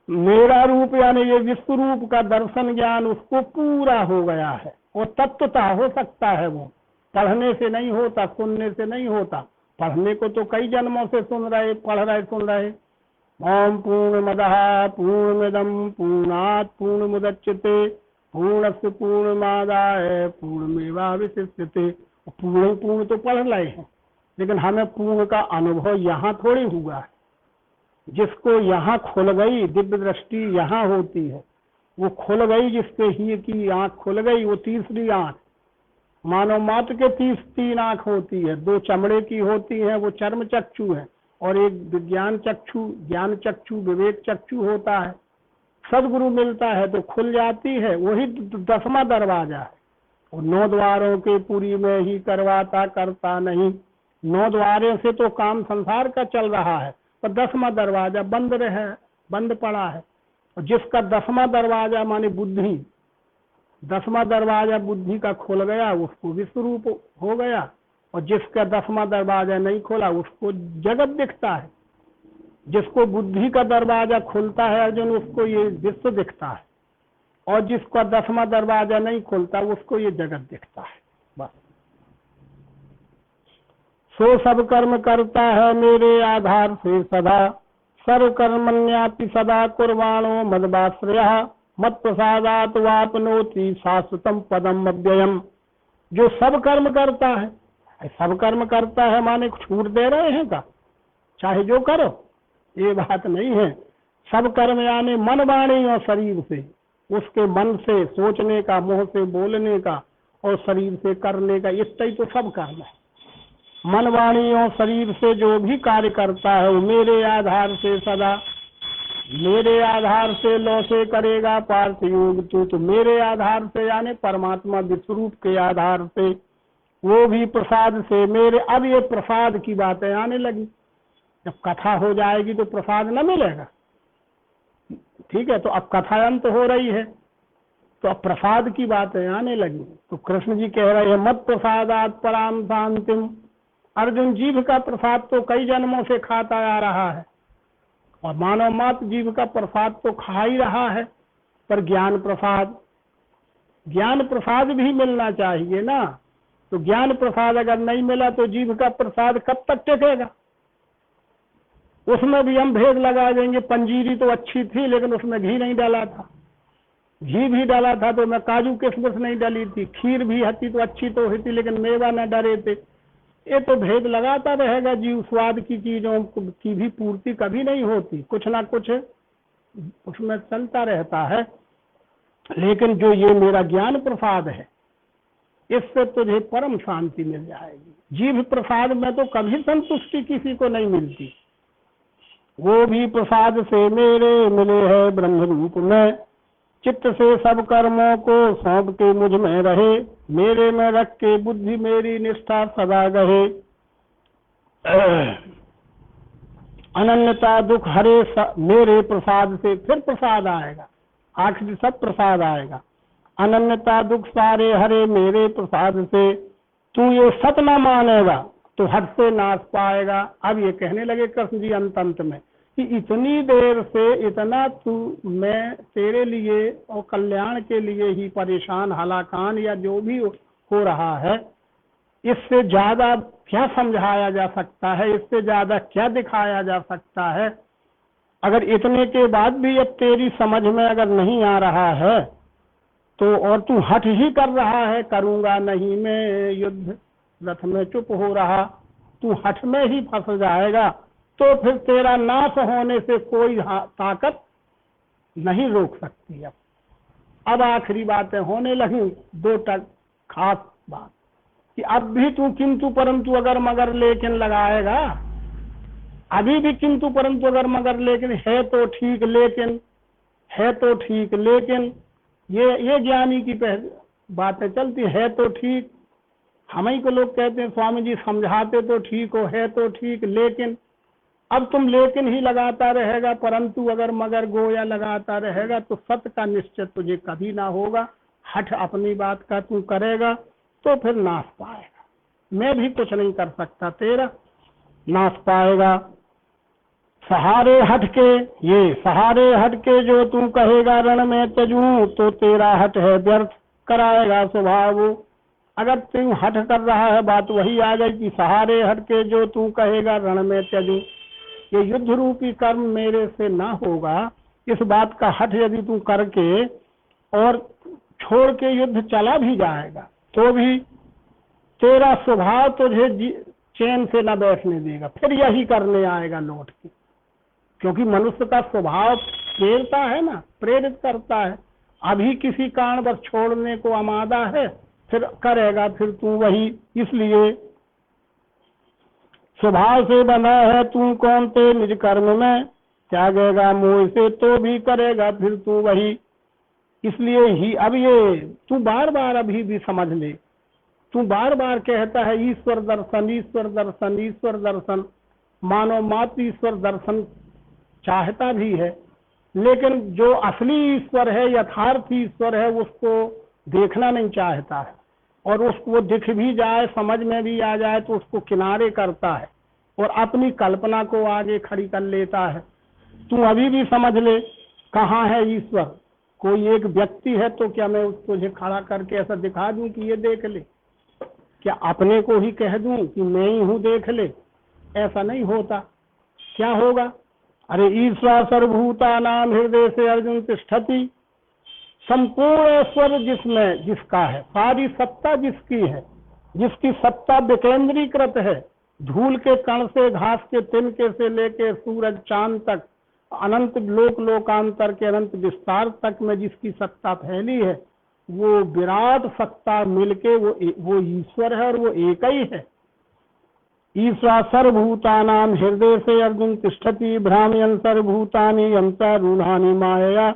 मेरा रूप यानी ये विश्व रूप का दर्शन ज्ञान उसको पूरा हो गया है। वो तत्वतः हो सकता है, वो पढ़ने से नहीं होता, सुनने से नहीं होता। पढ़ने को तो कई जन्मों से सुन रहे, पढ़ रहे, सुन रहे। ओम पूर्णमदः पूर्णमिदं पूर्णात् पूर्णमुदच्यते पूर्णस्य पूर्णमादाय पूर्णमेवावशिष्यते। पूर्ण पूर्ण तो पढ़ रहे हैं, लेकिन हमें पूर्ण का अनुभव यहाँ थोड़ी हुआ है। जिसको यहाँ खुल गई दिव्य दृष्टि यहाँ होती है, वो खुल गई, जिसके ही की आंख खुल गई, वो तीसरी आंख। मानव मात्र के 3 आंख होती है, 2 चमड़े की होती है, वो चर्म चक्षु है, और एक विज्ञान चक्षु, ज्ञान चक्षु, विवेक चक्षु होता है। सदगुरु मिलता है तो खुल जाती है, वही 10वां दरवाजा है। और 9 द्वारों के पुरी में ही करवाता करता नहीं। 9 द्वारों से तो काम संसार का चल रहा है, पर 10वां दरवाजा बंद पड़ा है। और जिसका 10वां दरवाजा माने बुद्धि, 10वां दरवाजा बुद्धि का खुल गया, उसको विश्वरूप हो गया। और जिसका 10वां दरवाजा नहीं खोला, उसको जगत दिखता है। जिसको बुद्धि का दरवाजा खुलता है अर्जुन, उसको ये विश्व दिखता है, और जिसका 10वां दरवाजा नहीं खुलता, उसको ये जगत दिखता है। बस। सो सब कर्म करता है मेरे आधार से सदा, सर्व कर्मण्यापि सदा कुर्वाणो मदवाश्रयः, मत प्रसादात वापनोति शाश्वतम पदम अव्ययम। जो सब कर्म करता है, सब कर्म करता है माने छूट दे रहे हैं का, चाहे जो करो, ये बात नहीं है। सब कर्म यानी मन, वाणी और शरीर से, उसके मन से सोचने का, मुंह से बोलने का, और शरीर से करने का, इतना ही तो सब कर्म है। मन, वाणी और शरीर से जो भी कार्य करता है वो मेरे आधार से सदा, मेरे आधार से लो से करेगा पार्थ योग तू। तो मेरे आधार से यानी परमात्मा विश्वरूप के आधार से, वो भी प्रसाद से मेरे। अब ये प्रसाद की बातें आने लगी। जब कथा हो जाएगी तो प्रसाद न मिलेगा, ठीक है। तो अब कथा अंत हो रही है, तो अब प्रसाद की बातें आने लगी। तो कृष्ण जी कह रहे हैं मत प्रसादात पराम शांतिम। अर्जुन, जीव का प्रसाद तो कई जन्मों से खाता आ रहा है, और मानव मात्र जीव का प्रसाद तो खा ही रहा है, पर ज्ञान प्रसाद भी मिलना चाहिए ना। तो ज्ञान प्रसाद अगर नहीं मिला तो जीव का प्रसाद कब तक टिकेगा। उसमें भी हम भेद लगा देंगे। पंजीरी तो अच्छी थी, लेकिन उसमें घी नहीं डाला था, घी भी डाला था तो मैं काजू किशमिश नहीं डाली थी। खीर भी हती तो अच्छी तो हुई थी, लेकिन मेवा न डरे थे। ये तो भेद लगाता रहेगा। जीव स्वाद की चीजों की भी पूर्ति कभी नहीं होती, कुछ ना कुछ उसमें चलता रहता है। लेकिन जो ये मेरा ज्ञान प्रसाद है, इससे तुझे परम शांति मिल जाएगी। जीव प्रसाद में तो कभी संतुष्टि किसी को नहीं मिलती। वो भी प्रसाद से मेरे मिले है ब्रह्म रूप में, चित्त से सब कर्मों को सौंप के मुझ में रहे, मेरे में रख के बुद्धि मेरी निष्ठा सदा गहे। अनन्यता दुख हरे मेरे प्रसाद से। फिर प्रसाद आएगा, आखिरी सब प्रसाद आएगा। अनन्यता दुख सारे हरे मेरे प्रसाद से, तू ये सत न मानेगा तो हद से नाश पाएगा। अब ये कहने लगे कृष्ण जी अंत में कि इतनी देर से इतना तू मैं तेरे लिए और कल्याण के लिए ही परेशान, हलाकान या जो भी हो रहा है, इससे ज्यादा क्या समझाया जा सकता है, इससे ज्यादा क्या दिखाया जा सकता है। अगर इतने के बाद भी अब तेरी समझ में अगर नहीं आ रहा है तो, और तू हठ ही कर रहा है, करूंगा नहीं मैं युद्ध, रथ में चुप हो रहा, तू हठ में ही फंस जाएगा, तो फिर तेरा नाश होने से कोई ताकत नहीं रोक सकती। अब आखिरी बातें होने लगी, 2 खास बात कि अब भी तू किंतु परंतु अगर मगर लेकिन लगाएगा, अभी भी किंतु परंतु अगर मगर लेकिन है तो ठीक, लेकिन है तो ठीक, लेकिन ये ज्ञानी की बातें चलती है तो ठीक। हम ही को लोग कहते हैं स्वामी जी समझाते तो ठीक हो, है तो ठीक, लेकिन अब तुम लेकिन ही लगाता रहेगा, परंतु अगर मगर गोया लगाता रहेगा तो सत्य का निश्चय तुझे कभी ना होगा। हठ अपनी बात का तू करेगा तो फिर नाश पाएगा। मैं भी कुछ नहीं कर सकता, तेरा नाश पाएगा। सहारे हट के, ये सहारे हट के जो तू कहेगा रण में त्यजूं, तो तेरा हट है व्यर्थ कराएगा स्वभाव। अगर तू हट कर रहा है, बात वही आ गई कि सहारे हट के जो तू कहेगा रण में त्यजूं, ये युद्ध रूपी कर्म मेरे से ना होगा, इस बात का हठ यदि तू करके और छोड़ के युद्ध चला भी जाएगा तो भी तेरा स्वभाव तुझे चैन से न बैठने देगा, फिर यही करने आएगा लौट के। क्योंकि मनुष्य का स्वभाव प्रेरता है ना, प्रेरित करता है। अभी किसी कारणवश छोड़ने को आमादा है, फिर करेगा फिर तू वही। इसलिए स्वभाव से बंधा है तू कौन ते निज कर्म में, त्यागेगा मोह से तो भी करेगा फिर तू वही। इसलिए ही अब ये तू बार बार अभी भी समझ ले, तू बार बार कहता है ईश्वर दर्शन ईश्वर दर्शन ईश्वर दर्शन, मानो मात्र ईश्वर दर्शन चाहता भी है, लेकिन जो असली ईश्वर है, यथार्थ ईश्वर है, उसको देखना नहीं चाहता है। और उसको दिख भी जाए, समझ में भी आ जाए तो उसको किनारे करता है और अपनी कल्पना को आगे खड़ी कर लेता है। तू अभी भी समझ ले कहाँ है ईश्वर। कोई एक व्यक्ति है तो क्या मैं तुझे खड़ा करके ऐसा दिखा दूं कि ये देख ले? क्या अपने को ही कह दूं कि मैं ही हूं देख ले? ऐसा नहीं होता। क्या होगा? अरे ईश्वर सर्वभूता नाम हृदय से अर्जुन तिष्ठति, संपूर्ण स्वर जिसमें जिसका है, सारी सत्ता जिसकी है, जिसकी सत्ता विकेंद्रीकृत है, धूल के कण से घास के तिनके से लेके सूरज चांद तक, अनंत लोक लोकांतर के अनंत विस्तार तक में जिसकी सत्ता फैली है, वो विराट सत्ता मिलके वो ईश्वर है और वो एक ही है। ईश्वर सर्वभूतानाम हृदय से अर्जुन तिष्ठति, भ्राम्यन सर्वभूतानि यंत्रारूढ़ानि माया,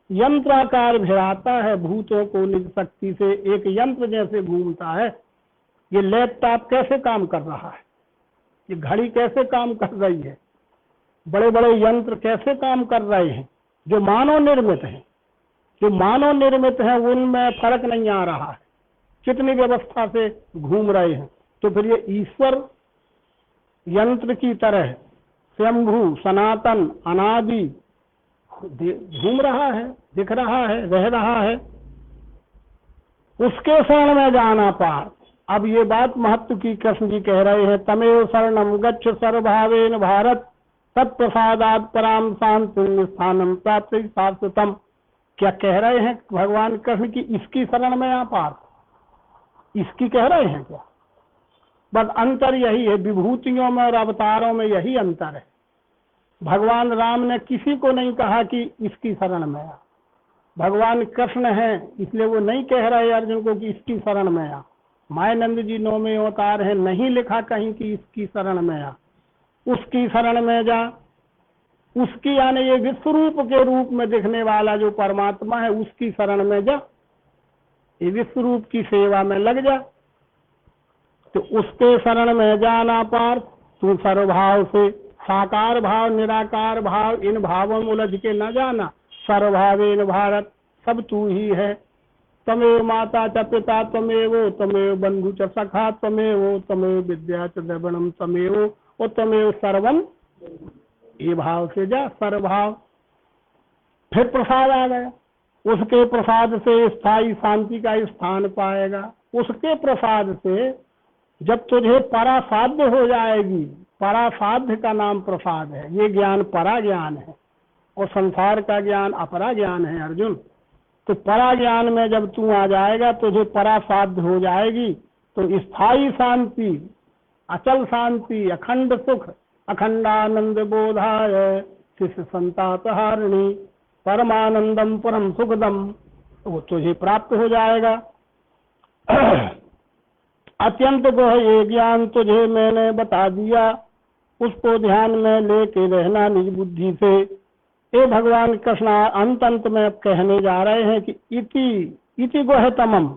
यंत्राकार भिड़ाता है भूतों को निज शक्ति से, एक यंत्र जैसे घूमता है। ये लैपटॉप कैसे काम कर रहा है, ये घड़ी कैसे काम कर रही है, बड़े बड़े यंत्र कैसे काम कर रहे हैं, जो मानव निर्मित हैं, जो मानव निर्मित हैं उनमें फर्क नहीं आ रहा है, कितनी व्यवस्था से घूम रहे हैं। तो फिर ये ईश्वर यंत्र की तरह स्वयंभू सनातन अनादि घूम रहा है, दिख रहा है, रह रहा है। उसके शरण में जाना पार। अब ये बात महत्व की कृष्ण जी कह रहे हैं, तमेव शरणम गच्छ सर्वभावेन भारत, तत्प्रसादात् पराम शांति स्थानम प्राप्ति शाश्वतम। क्या कह रहे हैं भगवान कृष्ण की इसकी शरण में आ पार? इसकी कह रहे हैं क्या? बस अंतर यही है, विभूतियों में और अवतारों में यही अंतर है। भगवान राम ने किसी को नहीं कहा कि इसकी शरण में आ। भगवान कृष्ण हैं इसलिए वो नहीं कह रहे अर्जुन को कि इसकी शरण में आ। मायानंद जी 9वें अवतार है, नहीं लिखा कहीं कि इसकी शरण में आ, उसकी शरण में जा। उसकी यानी ये विश्व रूप के रूप में दिखने वाला जो परमात्मा है उसकी शरण में जा, ये विश्व रूप की सेवा में लग जा। तो उसके शरण में जाना पार। तू सर्वभाव से साकार भाव निराकार भाव इन भावों में उलझ के न जाना। सर्वभावेन भारत, सब तू ही है। तमेव माता च पिता तमेव, तमेव बंधु च सखा तमेव, तमेव विद्या च द्रविणम तमेव, और तमेव सर्वम। ये भाव से जा, सर्वभाव। फिर प्रसाद आ गया, उसके प्रसाद से स्थायी शांति का स्थान पाएगा। उसके प्रसाद से जब तुझे परासाध्य हो जाएगी, परासाध्य का नाम प्रसाद है। ये ज्ञान परा ज्ञान है और संसार का ज्ञान अपरा ज्ञान है अर्जुन। तो परा ज्ञान में जब तू आ जाएगा तुझे परासाध्य हो जाएगी, तो स्थायी शांति, अचल शांति, अखंड सुख, अखंडानंद बोधाय शिष्य संताप हारिणी परमानंदम परम सुखदम, वो तुझे प्राप्त हो जाएगा। अत्यंत गोह ये ज्ञान तुझे मैंने बता दिया, उसको ध्यान में लेके रहना निज बुद्धि से। ये भगवान कृष्ण अंत अंत में कहने जा रहे हैं कि इति गोहतमम,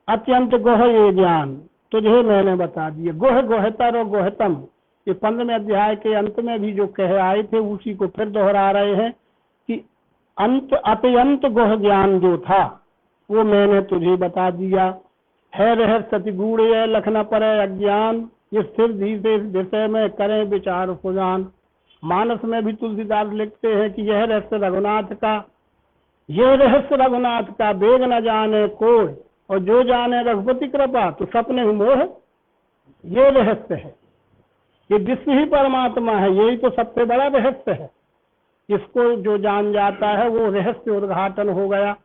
अत्यंत गोह ये ज्ञान तुझे मैंने बता दिया। गोह, गोहतर और गोहतम, ये 15वें अध्याय के अंत में भी जो कहे आए थे उसी को फिर दोहरा रहे हैं कि अंत अत्यंत गोह ज्ञान जो था वो मैंने तुझे बता दिया। है रहस्य अति गूढ़ है, लखना पर अज्ञान, ये स्थिर धीरे विषय में करें विचार सुजान। मानस में भी तुलसीदास लिखते हैं कि यह रहस्य रघुनाथ का, यह रहस्य रघुनाथ का, वेग न जाने कोई, और जो जाने रघुपति कृपा तो सपने मोह। ये रहस्य है, ये विश्व ही परमात्मा है, यही तो सबसे बड़ा रहस्य है। इसको जो जान जाता है वो रहस्य उद्घाटन हो गया।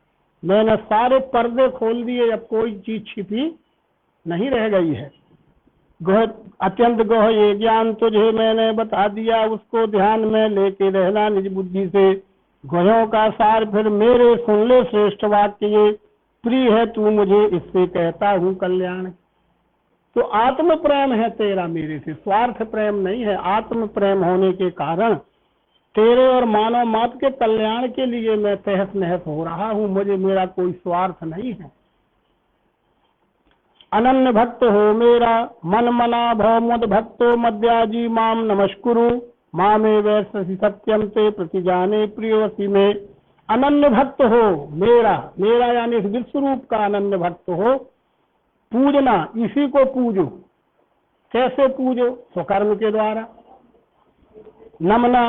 मैंने सारे पर्दे खोल दिए, अब कोई चीज छिपी नहीं रह गई है। गोह, अत्यंत गोह ये ज्ञान तुझे मैंने बता दिया, उसको ध्यान में लेके रहना निज बुद्धि से। गुह्यों का सार फिर मेरे सुन ले श्रेष्ठ वाक्य ये, प्रिय है तू मुझे इससे कहता हूँ कल्याण। तो आत्म प्रेम है तेरा मेरे से, स्वार्थ प्रेम नहीं है। आत्म प्रेम होने के कारण तेरे और मानव मात्र के कल्याण के लिए मैं तहस नहस हो रहा हूँ, मुझे मेरा कोई स्वार्थ नहीं है। अनन्य भक्त हो मेरा मन मना भव मुद भक्तो मद्याजी माम नमस्कुरु, मामे वैश्य सत्यम ते प्रतिजाने प्रियवसी में। अनन्य भक्त हो मेरा, मेरा यानी इस विश्व रूप का अनन्य भक्त हो। पूजना, इसी को पूजो। कैसे पूजो? स्वकर्म के द्वारा। नमना,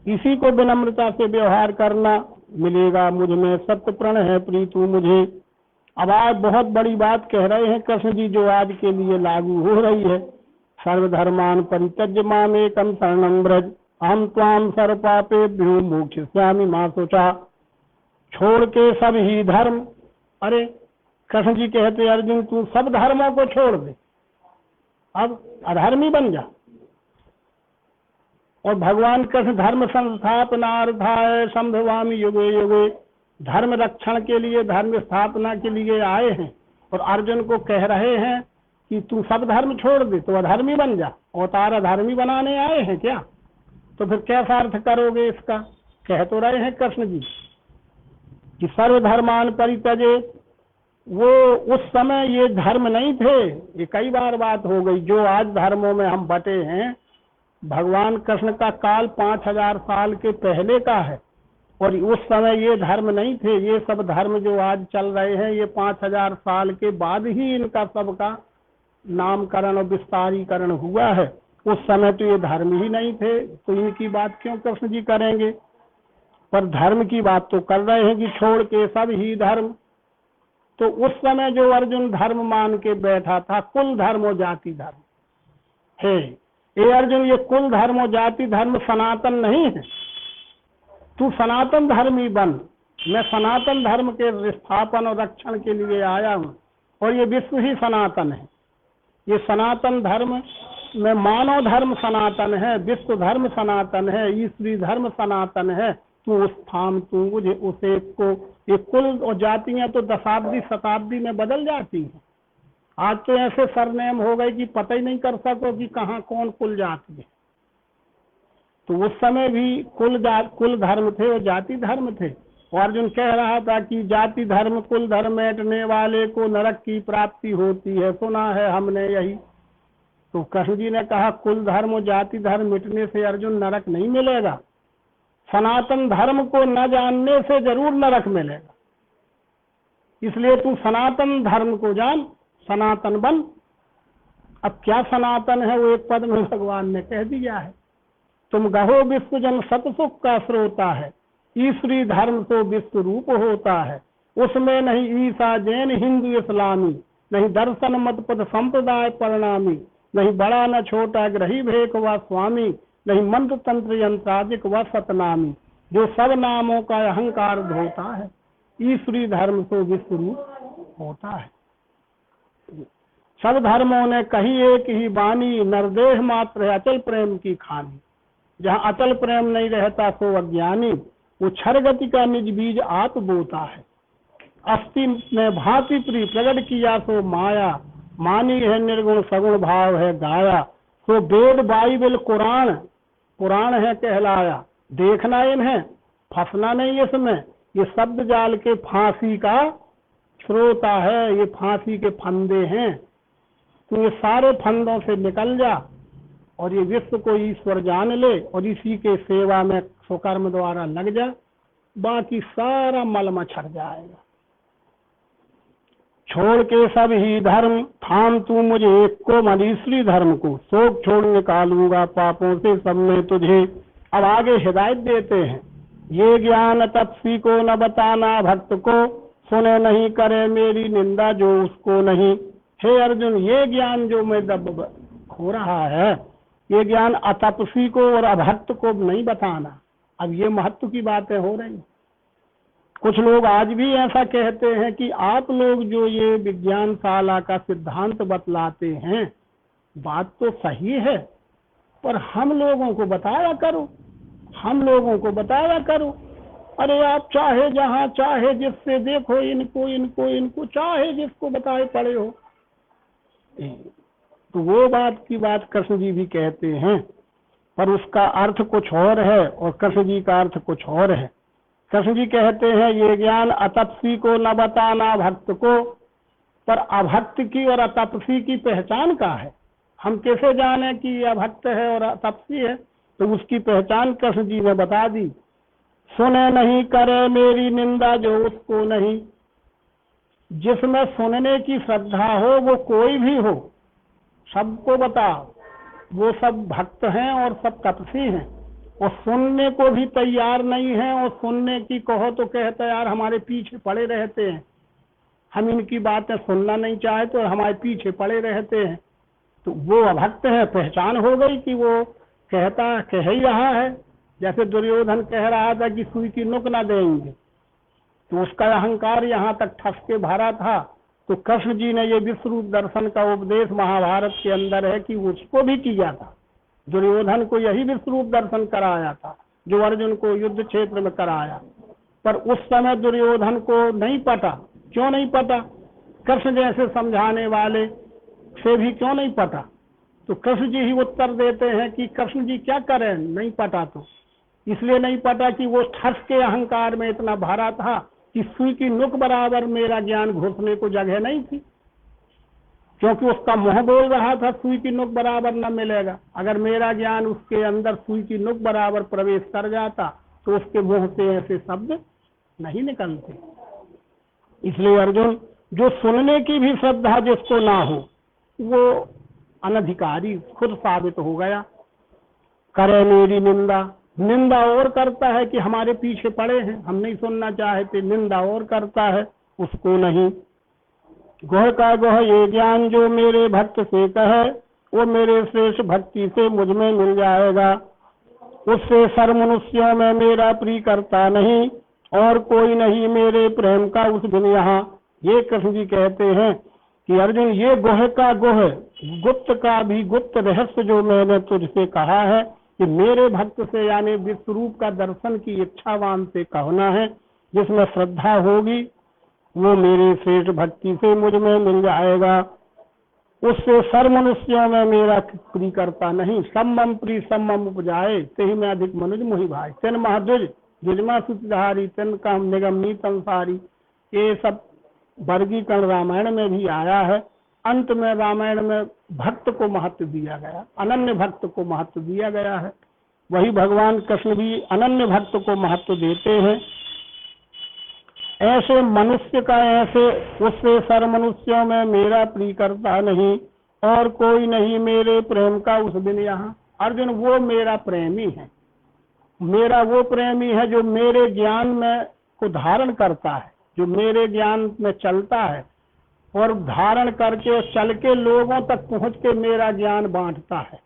इसी को विनम्रता से व्यवहार करना। मिलेगा मुझ में सत्य प्रण है प्रीतु मुझे। अब आज बहुत बड़ी बात कह रहे हैं कृष्ण जी, जो आज के लिए लागू हो रही है। सर्वधर्मान परित्यज्य मामेकं शरणं व्रज, अहम त्वाम सर्व पापेभ्यो मोक्षयिष्यामि मा शुचा। छोड़ के सब ही धर्म। अरे कृष्ण जी कहते अर्जुन तू सब धर्मों को छोड़ दे, अब अधर्मी बन जा। और भगवान कृष्ण धर्म संस्थापनार्थाय संभवामि युगे युगे, धर्म रक्षण के लिए, धर्म स्थापना के लिए आए हैं। और अर्जुन को कह रहे हैं कि तू सब धर्म छोड़ दे तो अधर्मी बन जा। अवतार अधर्मी बनाने आए हैं क्या? तो फिर कैसा अर्थ करोगे इसका? कह तो रहे हैं कृष्ण जी कि सर्वधर्मान परित्यजे। वो उस समय ये धर्म नहीं थे, ये कई बार बात हो गई। जो आज धर्मों में हम बटे हैं, भगवान कृष्ण का काल 5000 साल के पहले का है। और उस समय ये धर्म नहीं थे। ये सब धर्म जो आज चल रहे हैं ये 5000 साल के बाद ही इनका सबका नामकरण और विस्तारीकरण हुआ है। उस समय तो ये धर्म ही नहीं थे, तो इनकी बात क्यों कृष्ण जी करेंगे? पर धर्म की बात तो कर रहे हैं कि छोड़ के सब ही धर्म। तो उस समय जो अर्जुन धर्म मान के बैठा था, कुल धर्म और जाति धर्म है। ये अर्जुन, ये कुल धर्म और जाति धर्म सनातन नहीं है। तू सनातन धर्मी बन। मैं सनातन धर्म के स्थापन और रक्षण के लिए आया हूँ। और ये विश्व ही सनातन है। ये सनातन धर्म में मानव धर्म सनातन है, विश्व धर्म सनातन है, ईश्वरी धर्म सनातन है। तू उस थाम, तू मुझे उस एक को। ये कुल और जातियां तो दशाब्दी शताब्दी में बदल जाती हैं। आज तो ऐसे सरनेम हो गए कि पता ही नहीं कर सको कि कहाँ कौन कुल जाति है। तो उस समय भी कुल धर्म थे और जाति धर्म थे। और अर्जुन कह रहा था कि जाति धर्म कुल धर्म मिटने वाले को नरक की प्राप्ति होती है, सुना है हमने यही। तो कृष्ण जी ने कहा कुल धर्म और जाति धर्म मिटने से अर्जुन नरक नहीं मिलेगा, सनातन धर्म को न जानने से जरूर नरक मिलेगा। इसलिए तू सनातन धर्म को जान, सनातन बन। अब क्या सनातन है वो एक पद में भगवान ने कह दिया है। तुम गहो विश्व जन सत सुख का स्रोता है, ईश्वरी धर्म तो विश्व रूप होता है। उसमें नहीं ईसा जैन हिंदू इस्लामी, नहीं दर्शन मत पद संप्रदाय परिणामी, नहीं बड़ा न छोटा ग्रही भेक व स्वामी, नहीं मंत्र तंत्र यंत्रादिक व सतनामी। जो सब नामों का अहंकार धोता है, ईश्वरी धर्म तो विश्व रूप होता है। सब धर्मों ने कही एक ही बानी, नरदेह मात्र है अचल प्रेम की खानी। जहाँ अचल प्रेम नहीं रहता सो अज्ञानी, वो क्षर गति का निज बीज आप बोता है। अस्थि में भांति प्री प्रकट किया सो माया, मानी है निर्गुण सगुण भाव है गाया। सो वेद बाइबल कुरान, पुराण है कहलाया। देखना इन्हें, फंसना नहीं इसमें। ये शब्द जाल के फांसी का श्रोता है, ये फांसी के फंदे हैं। तो ये सारे फंदों से निकल जा और ये विश्व को ईश्वर जान ले और इसी के सेवा में स्वकर्म द्वारा लग जा, बाकी सारा मल मच्छर जाएगा। छोड़ के सब ही धर्म, थाम तू मुझे एक को मनीश्वरी धर्म को। शोक छोड़ निकालूंगा पापों से सब में तुझे। अब आगे हिदायत देते हैं, ये ज्ञान तपसी को न बताना भक्त को, सुने नहीं करे मेरी निंदा जो उसको नहीं। हे अर्जुन, ये ज्ञान जो मैं हो रहा है, ये ज्ञान अतपसी को और अभक्त को नहीं बताना। अब ये महत्व की बातें हो रही। कुछ लोग आज भी ऐसा कहते हैं कि आप लोग जो ये विज्ञानशाला का सिद्धांत बतलाते हैं, बात तो सही है, पर हम लोगों को बताया करो, हम लोगों को बताया करो। अरे आप चाहे जहाँ चाहे जिससे देखो इनको इनको इनको, चाहे जिसको बताए पड़े हो। तो वो बात की बात कृष्ण जी भी कहते हैं, पर उसका अर्थ कुछ और है और कृष्ण जी का अर्थ कुछ और है। कृष्ण जी कहते हैं ये ज्ञान अतपसी को न बताना भक्त को, पर अभक्त की और अतपसी की पहचान का है। हम कैसे जाने कि ये अभक्त है और अतपसी है? तो उसकी पहचान कृष्ण जी ने बता दी। सुने नहीं करे मेरी निंदा जो उसको नहीं। जिसमें सुनने की श्रद्धा हो वो कोई भी हो, सबको बता, वो सब भक्त हैं और सब तपसी हैं, और सुनने को भी तैयार नहीं है। और सुनने की कहो तो कहते यार हमारे पीछे पड़े रहते हैं, हम इनकी बातें सुनना नहीं चाहते और हमारे पीछे पड़े रहते हैं। तो वो अभक्त है। पहचान हो गई कि वो कह ही रहा है। जैसे दुर्योधन कह रहा था कि सुई की नुक ना देंगे, तो उसका अहंकार यहाँ तक ठस के भरा था। तो कृष्ण जी ने ये विश्व रूप दर्शन का उपदेश महाभारत के अंदर है कि उसको भी किया था। दुर्योधन को यही विश्व रूप दर्शन कराया था जो अर्जुन को युद्ध क्षेत्र में कराया। पर उस समय दुर्योधन को नहीं पता। क्यों नहीं पता? कृष्ण जैसे समझाने वाले से भी क्यों नहीं पता? तो कृष्ण जी ही उत्तर देते हैं कि कृष्ण जी क्या करें, नहीं पता। तो इसलिए नहीं पता कि वो ठस के अहंकार में इतना भरा था कि सुई की नुक बराबर मेरा ज्ञान घुसने को जगह नहीं थी, क्योंकि उसका मुंह बोल रहा था सुई की नुक बराबर न मिलेगा। अगर मेरा ज्ञान उसके अंदर सुई की नुक बराबर प्रवेश कर जाता तो उसके मुंह से ऐसे शब्द नहीं निकलते। इसलिए अर्जुन, जो सुनने की भी श्रद्धा जिसको ना हो वो अनधिकारी खुद साबित हो गया। करे मेरी निंदा, निंदा और करता है कि हमारे पीछे पड़े हैं, हम नहीं सुनना चाहते, निंदा और करता है, उसको नहीं। गोह का गोह ये ज्ञान जो मेरे भक्त से कहे, वो मेरे श्रेष्ठ भक्ति से मुझ में मिल जाएगा। उससे सर मनुष्यों में मेरा प्रिय करता नहीं, और कोई नहीं मेरे प्रेम का उस दिन यहाँ। ये कृष्ण जी कहते हैं कि अर्जुन, ये गोह का गोह, गुप्त का भी गुप्त रहस्य जो मैंने तुझसे कहा है कि मेरे भक्त से यानी विश्व रूप का दर्शन की इच्छावान से कहना है, जिसमें श्रद्धा होगी वो मेरे श्रेष्ठ भक्ति से मुझ में मिल जाएगा। उससे सर मनुष्यों में मेरा प्रिय करता नहीं। सम्मम प्रिय सम्मम उपजाए, तेहि में अधिक मनुज मुहि भाई। तेन महाद्विज द्विजमा सुतधारी, तेन काम निगम नीतम सारी। ये सब वर्गीकरण रामायण में भी आया है। अंत में रामायण में भक्त को महत्व दिया गया, अनन्य भक्त को महत्व दिया गया है। वही भगवान कृष्ण भी अनन्य भक्त को महत्व देते हैं। ऐसे मनुष्य का ऐसे उससे सर मनुष्यों में मेरा प्रिय करता नहीं, और कोई नहीं मेरे प्रेम का उस दिन यहाँ। अर्जुन, वो मेरा प्रेमी है, मेरा वो प्रेमी है जो मेरे ज्ञान में को धारण करता है, जो मेरे ज्ञान में चलता है और धारण करके और चल के लोगों तक पहुंच के मेरा ज्ञान बांटता है।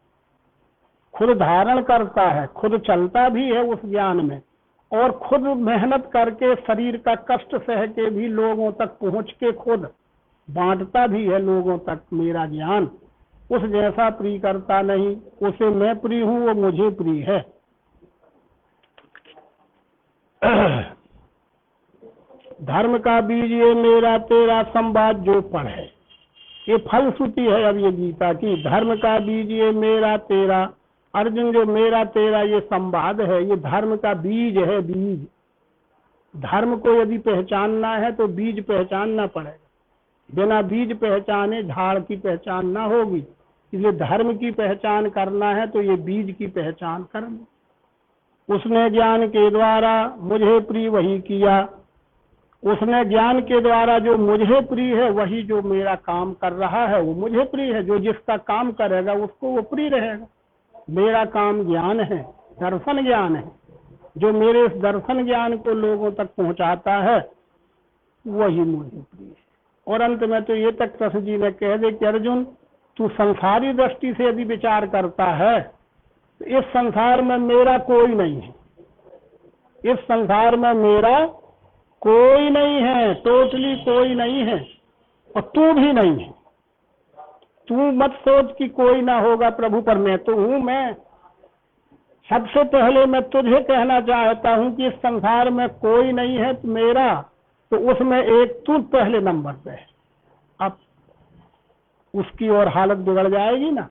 खुद धारण करता है, खुद चलता भी है उस ज्ञान में, और खुद मेहनत करके शरीर का कष्ट सह के भी लोगों तक पहुंच के खुद बांटता भी है लोगों तक मेरा ज्ञान। उस जैसा प्रिय करता नहीं, उसे मैं प्रिय हूं, वो मुझे प्रिय है। धर्म का बीज ये मेरा तेरा संवाद जो पढ़े, ये फलश्रुति है अब ये गीता की। धर्म का बीज ये मेरा तेरा, अर्जुन जो मेरा तेरा ये संवाद है, ये धर्म का बीज है। बीज, धर्म को यदि पहचानना है तो बीज पहचानना पड़ेगा। बिना बीज पहचाने झाड़ की पहचान ना होगी। इसलिए धर्म की पहचान करना है तो ये बीज की पहचान करना। उसने ज्ञान के द्वारा मुझे प्रिय वही किया, उसने ज्ञान के द्वारा जो मुझे प्रिय है वही जो मेरा काम कर रहा है वो मुझे प्रिय है। जो जिसका काम करेगा उसको वो प्रिय रहेगा। मेरा काम ज्ञान है, दर्शन ज्ञान है। जो मेरे इस दर्शन ज्ञान को लोगों तक पहुंचाता है वही मुझे प्रिय है। और अंत में तो ये तक कृष्ण जी ने कह दे कि अर्जुन, तू संसारी दृष्टि से यदि विचार करता है तो इस संसार में मेरा कोई नहीं है। इस संसार में मेरा कोई नहीं है, टोटली कोई नहीं है, और तू भी नहीं है। तू मत सोच कि कोई ना होगा प्रभु, पर मैं तो हूं। मैं सबसे पहले मैं तुझे कहना चाहता हूं कि इस संसार में कोई नहीं है तो मेरा, तो उसमें एक तू पहले नंबर पे है। अब उसकी और हालत बिगड़ जाएगी ना।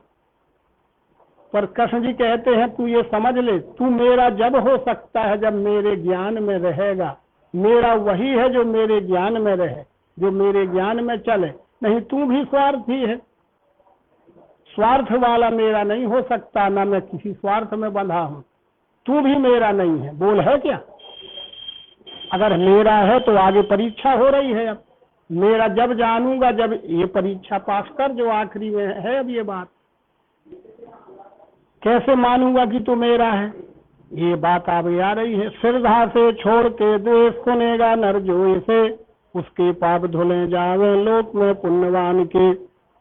पर कृष्ण जी कहते हैं तू ये समझ ले, तू मेरा जब हो सकता है जब मेरे ज्ञान में रहेगा। मेरा वही है जो मेरे ज्ञान में रहे, जो मेरे ज्ञान में चले। नहीं तू भी स्वार्थी है, स्वार्थ वाला मेरा नहीं हो सकता, ना मैं किसी स्वार्थ में बंधा हूं। तू भी मेरा नहीं है, बोल है क्या? अगर मेरा है तो आगे परीक्षा हो रही है। अब मेरा जब जानूंगा, जब ये परीक्षा पास कर जो आखिरी में है। अब ये बात कैसे मानूंगा कि तू मेरा है? ये बात आगे आ रही है। श्रद्धा से छोड़ के द्वेष सुनेगा नर जो इसे, उसके पाप धुले जावे लोक में पुण्यवान के।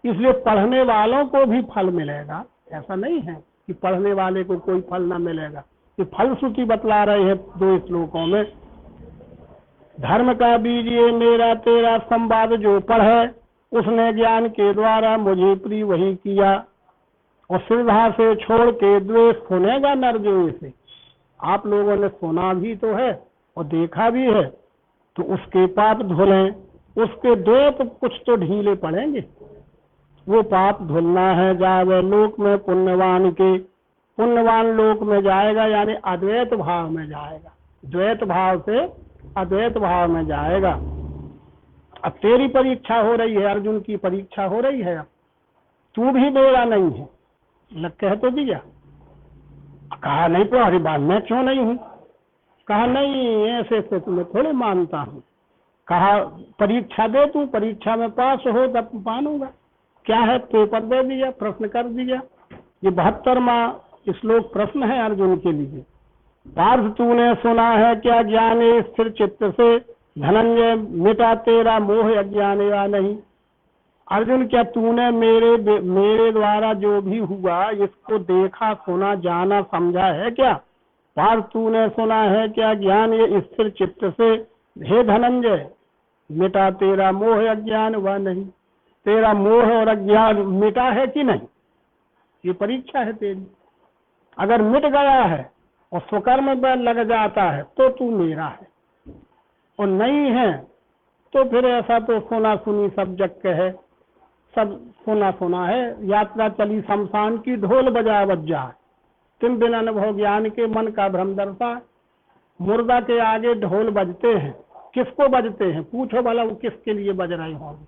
इसलिए पढ़ने वालों को भी फल मिलेगा। ऐसा नहीं है कि पढ़ने वाले को कोई फल ना मिलेगा। ये फलश्रुति बतला रहे हैं 2 श्लोकों में। धर्म का बीज ये मेरा तेरा संवाद जो पढ़े, उसने ज्ञान के द्वारा मुझे प्रिय वही किया। और श्रद्धा से छोड़ के द्वेष सुनेगा नर जो इसे। आप लोगों ने सुना भी तो है और देखा भी है, तो उसके पाप धुले, उसके द्वैत कुछ तो ढीले पड़ेंगे। वो पाप धुलना है जावे लोक में पुण्यवान के। पुण्यवान लोक में जाएगा, यानी अद्वैत भाव में जाएगा। द्वैत भाव से अद्वैत भाव में जाएगा। अब तेरी परीक्षा हो रही है, अर्जुन की परीक्षा हो रही है। अब तू भी मेरा नहीं है, लग कह तो दिया। कहा नहीं तो अरे बात मैं क्यों नहीं हूँ? कहा नहीं ऐसे तो तुम्हें थोड़े मानता हूँ। कहा परीक्षा दे, तू परीक्षा में पास हो तब मानूंगा। क्या है? पेपर दे दिया, प्रश्न कर दिया। ये 72वां श्लोक प्रश्न है अर्जुन के लिए। पार्थ तूने सुना है क्या ज्ञान स्थिर चित्त से, धनंजय मिटा तेरा मोह अज्ञान या नहीं। अर्जुन क्या तूने मेरे द्वारा जो भी हुआ इसको देखा सुना जाना समझा है क्या? पार्थ तूने सुना है क्या ज्ञान ये स्थिर चित्त से, हे धनंजय मिटा तेरा मोह अज्ञान व नहीं। तेरा मोह और अज्ञान मिटा है कि नहीं? ये परीक्षा है तेरी। अगर मिट गया है और स्वकर्म में लग जाता है तो तू मेरा है, और नहीं है तो फिर ऐसा तो सुना सुनी सब जग के है, सब सुना सुना है। यात्रा चली शमशान की ढोल बजा बज्जा, तुम बिना अनुभव ज्ञान के मन का भ्रम दर्शा। मुर्दा के आगे ढोल बजते हैं, किसको बजते हैं? पूछो भला वो किसके लिए बज रहे होंगे।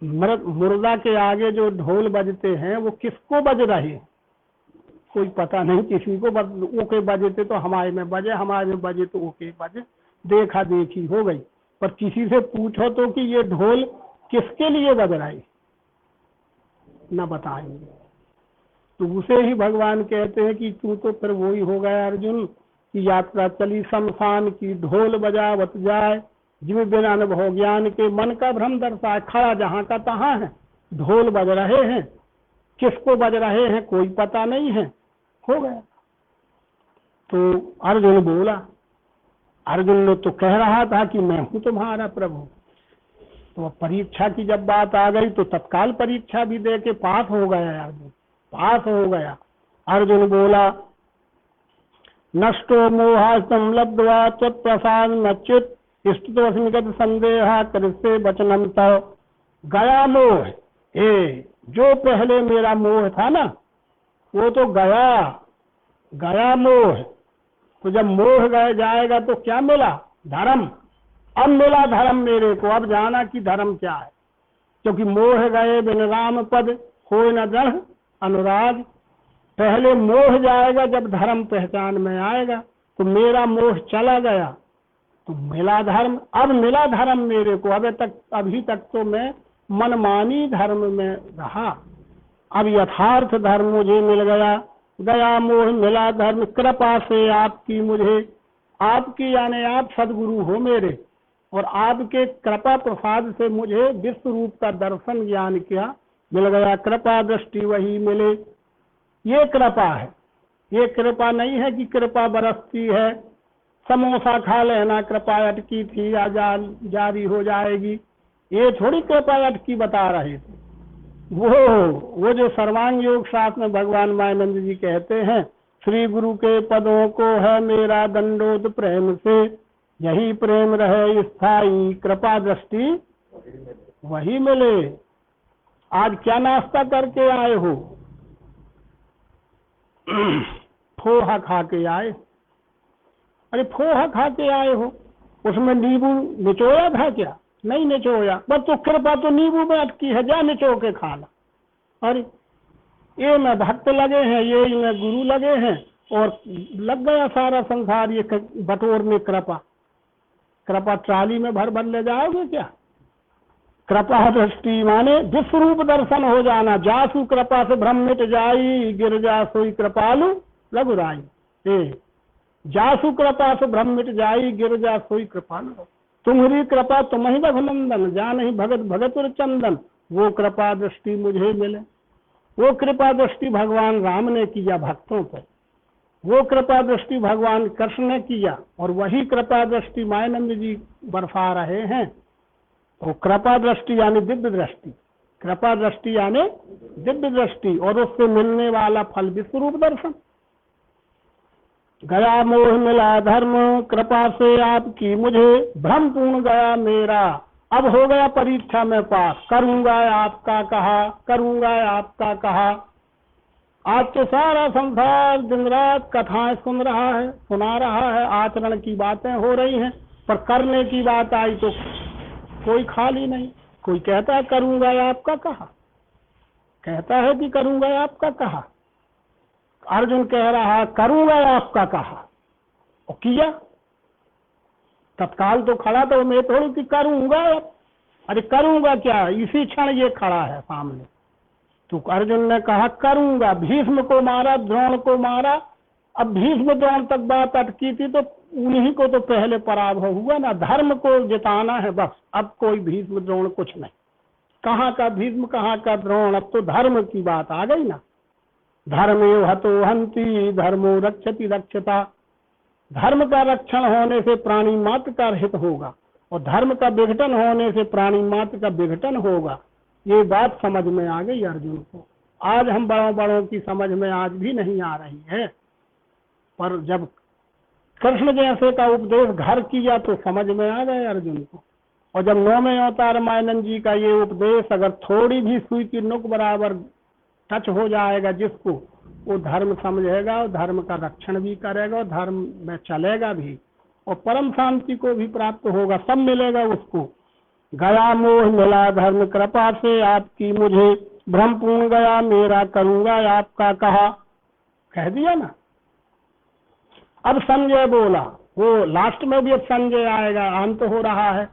मुर्दा के आगे जो ढोल बजते हैं वो किसको बज रहे हैं? कोई पता नहीं किसी को। ओके बजते तो हमारे में बजे, हमारे में बजे तो ओके बजे, देखा देखी हो गई। पर किसी से पूछो तो कि ये ढोल किसके लिए बज रहे, न बताएंगे। तो उसे ही भगवान कहते हैं कि तू तो फिर वही हो गया अर्जुन कि यात्रा चली शमशान की ढोल बजावत जाए, जिम बिना अनुभव ज्ञान के मन का भ्रम दर्शाए। खड़ा जहां का तहां है, ढोल बज रहे हैं, किसको बज रहे हैं कोई पता नहीं है, हो गया। तो अर्जुन बोला, अर्जुन ने तो कह रहा था कि मैं हूं तुम्हारा प्रभु। तो परीक्षा की जब बात आ गई तो तत्काल परीक्षा भी दे के पास हो गया। अर्जुन पास हो गया। अर्जुन बोला, नष्टो मोहास्तम लब्ध्वा त्वत्प्रसाद नच्युत स्तुतवस्मिगत संदेहा करिष्ये वचनम तव। गया मोह, जो पहले मेरा मोह था ना वो तो गया मोह। तो जब मोह गए जाएगा तो क्या मिला? धर्म। अब मिला धर्म मेरे को। अब जाना कि धर्म क्या है, क्योंकि मोह गए बिन राम पद होय न दृढ़ अनुराग। पहले मोह जाएगा जब धर्म पहचान में आएगा। तो मेरा मोह चला गया तो मिला धर्म। अब मिला धर्म मेरे को। अभी तक तो मैं मनमानी धर्म में रहा, अब यथार्थ धर्म मुझे मिल गया। गया मोह मिला धर्म, कृपा से आपकी मुझे, आपकी यानी आप सदगुरु हो मेरे, और आपके कृपा प्रसाद से मुझे विश्व रूप का दर्शन ज्ञान क्या मिल गया। कृपा दृष्टि वही मिले, ये कृपा है। ये कृपा नहीं है कि कृपा बरसती है, समोसा खा लेना कृपा अटकी थी या जारी हो जाएगी, ये थोड़ी कृपा अटकी बता रहे थे। वो जो सर्वांग योग शास्त्र में भगवान मायानंद जी कहते हैं, श्री गुरु के पदों को है मेरा दंडोत प्रेम से, यही प्रेम रहे स्थाई कृपा दृष्टि वही मिले। आज क्या नाश्ता करके आए हो? पोहा खा के आए। अरे पोहा खा के आए हो, उसमें नींबू निचोया था क्या? नहीं निचोया, बस तो कृपा तो नींबू में अटकी है, जा निचो के खा ला। अरे ये में भक्त लगे हैं, ये में गुरु लगे हैं, और लग गया सारा संसार ये बटोरने कृपा। कृपा ट्राली में भर भर ले जाओगे क्या? कृपा दृष्टि माने विश्व रूप दर्शन हो जाना। जासु कृपा से भ्रम मिट जाई, गिर जा सोई कृपालु रघुराई। जासु कृपा से भ्रम मिट जाई, गिर जा सोई कृपालु। तुम्हारी कृपा तुम ही रघुनंदन, जान ही भगत भगत चंदन। वो कृपा दृष्टि मुझे मिले। वो कृपा दृष्टि भगवान राम ने किया भक्तों पर, वो कृपा दृष्टि भगवान कृष्ण ने किया, और वही कृपा दृष्टि मायानंद जी बरसा रहे हैं। तो कृपा दृष्टि यानी दिव्य दृष्टि, कृपा दृष्टि यानी दिव्य दृष्टि, और उससे मिलने वाला फल विश्वरूप दर्शन। गया मोह मिला धर्म, कृपा से आपकी मुझे भ्रम पूर्ण गया मेरा। अब हो गया परीक्षा में पास, करूंगा आपका कहा, करूंगा आपका कहा। आज तो सारा संसार दिन रात कथाएं सुन रहा है, सुना रहा है, आचरण की बातें हो रही हैं, पर करने की बात आई तो कोई खाली नहीं। कोई कहता है करूंगा आपका कहा, कहता है कि करूंगा आपका कहा। अर्जुन कह रहा करूंगा आपका कहा, और किया तत्काल तो खड़ा, तो मैं थोड़ी कि करूंगा। अरे करूंगा क्या, इसी क्षण ये खड़ा है सामने। तो अर्जुन ने कहा करूंगा। भीष्म को मारा, द्रोण को मारा। अब भीष्म द्रोण तक बात अटकी थी, तो उन्हीं को तो पहले पराभव हुआ ना। धर्म को जिताना है बस, अब कोई भीष्म द्रोण कुछ नहीं। कहाँ का भीष्म, कहाँ का द्रोण, अब तो धर्म की बात आ गई ना। धर्मेव हतो हन्ति धर्मो रक्षति रक्षता। धर्म का रक्षण होने से प्राणी मात्र का हित होगा, और धर्म का विघटन होने से प्राणी मात्र का विघटन होगा। ये बात समझ में आ गई अर्जुन को। आज हम बड़ों बड़ों की समझ में आज भी नहीं आ रही है, पर जब कृष्ण जैसे का उपदेश घर किया तो समझ में आ गए अर्जुन को। और जब 9वें अवतार मायानंद जी का ये उपदेश अगर थोड़ी भी सुई की नुक बराबर टच हो जाएगा जिसको, वो धर्म समझेगा, और धर्म का रक्षण भी करेगा, और धर्म में चलेगा भी, और परम शांति को भी प्राप्त होगा, सब मिलेगा उसको। गया मोह मिला धर्म, कृपा से आपकी मुझे भ्रम पूर्ण गया मेरा, करूंगा आपका कहा। कह दिया ना। अब संजय बोला, वो लास्ट में भी अब संजय आएगा, अंत हो रहा है।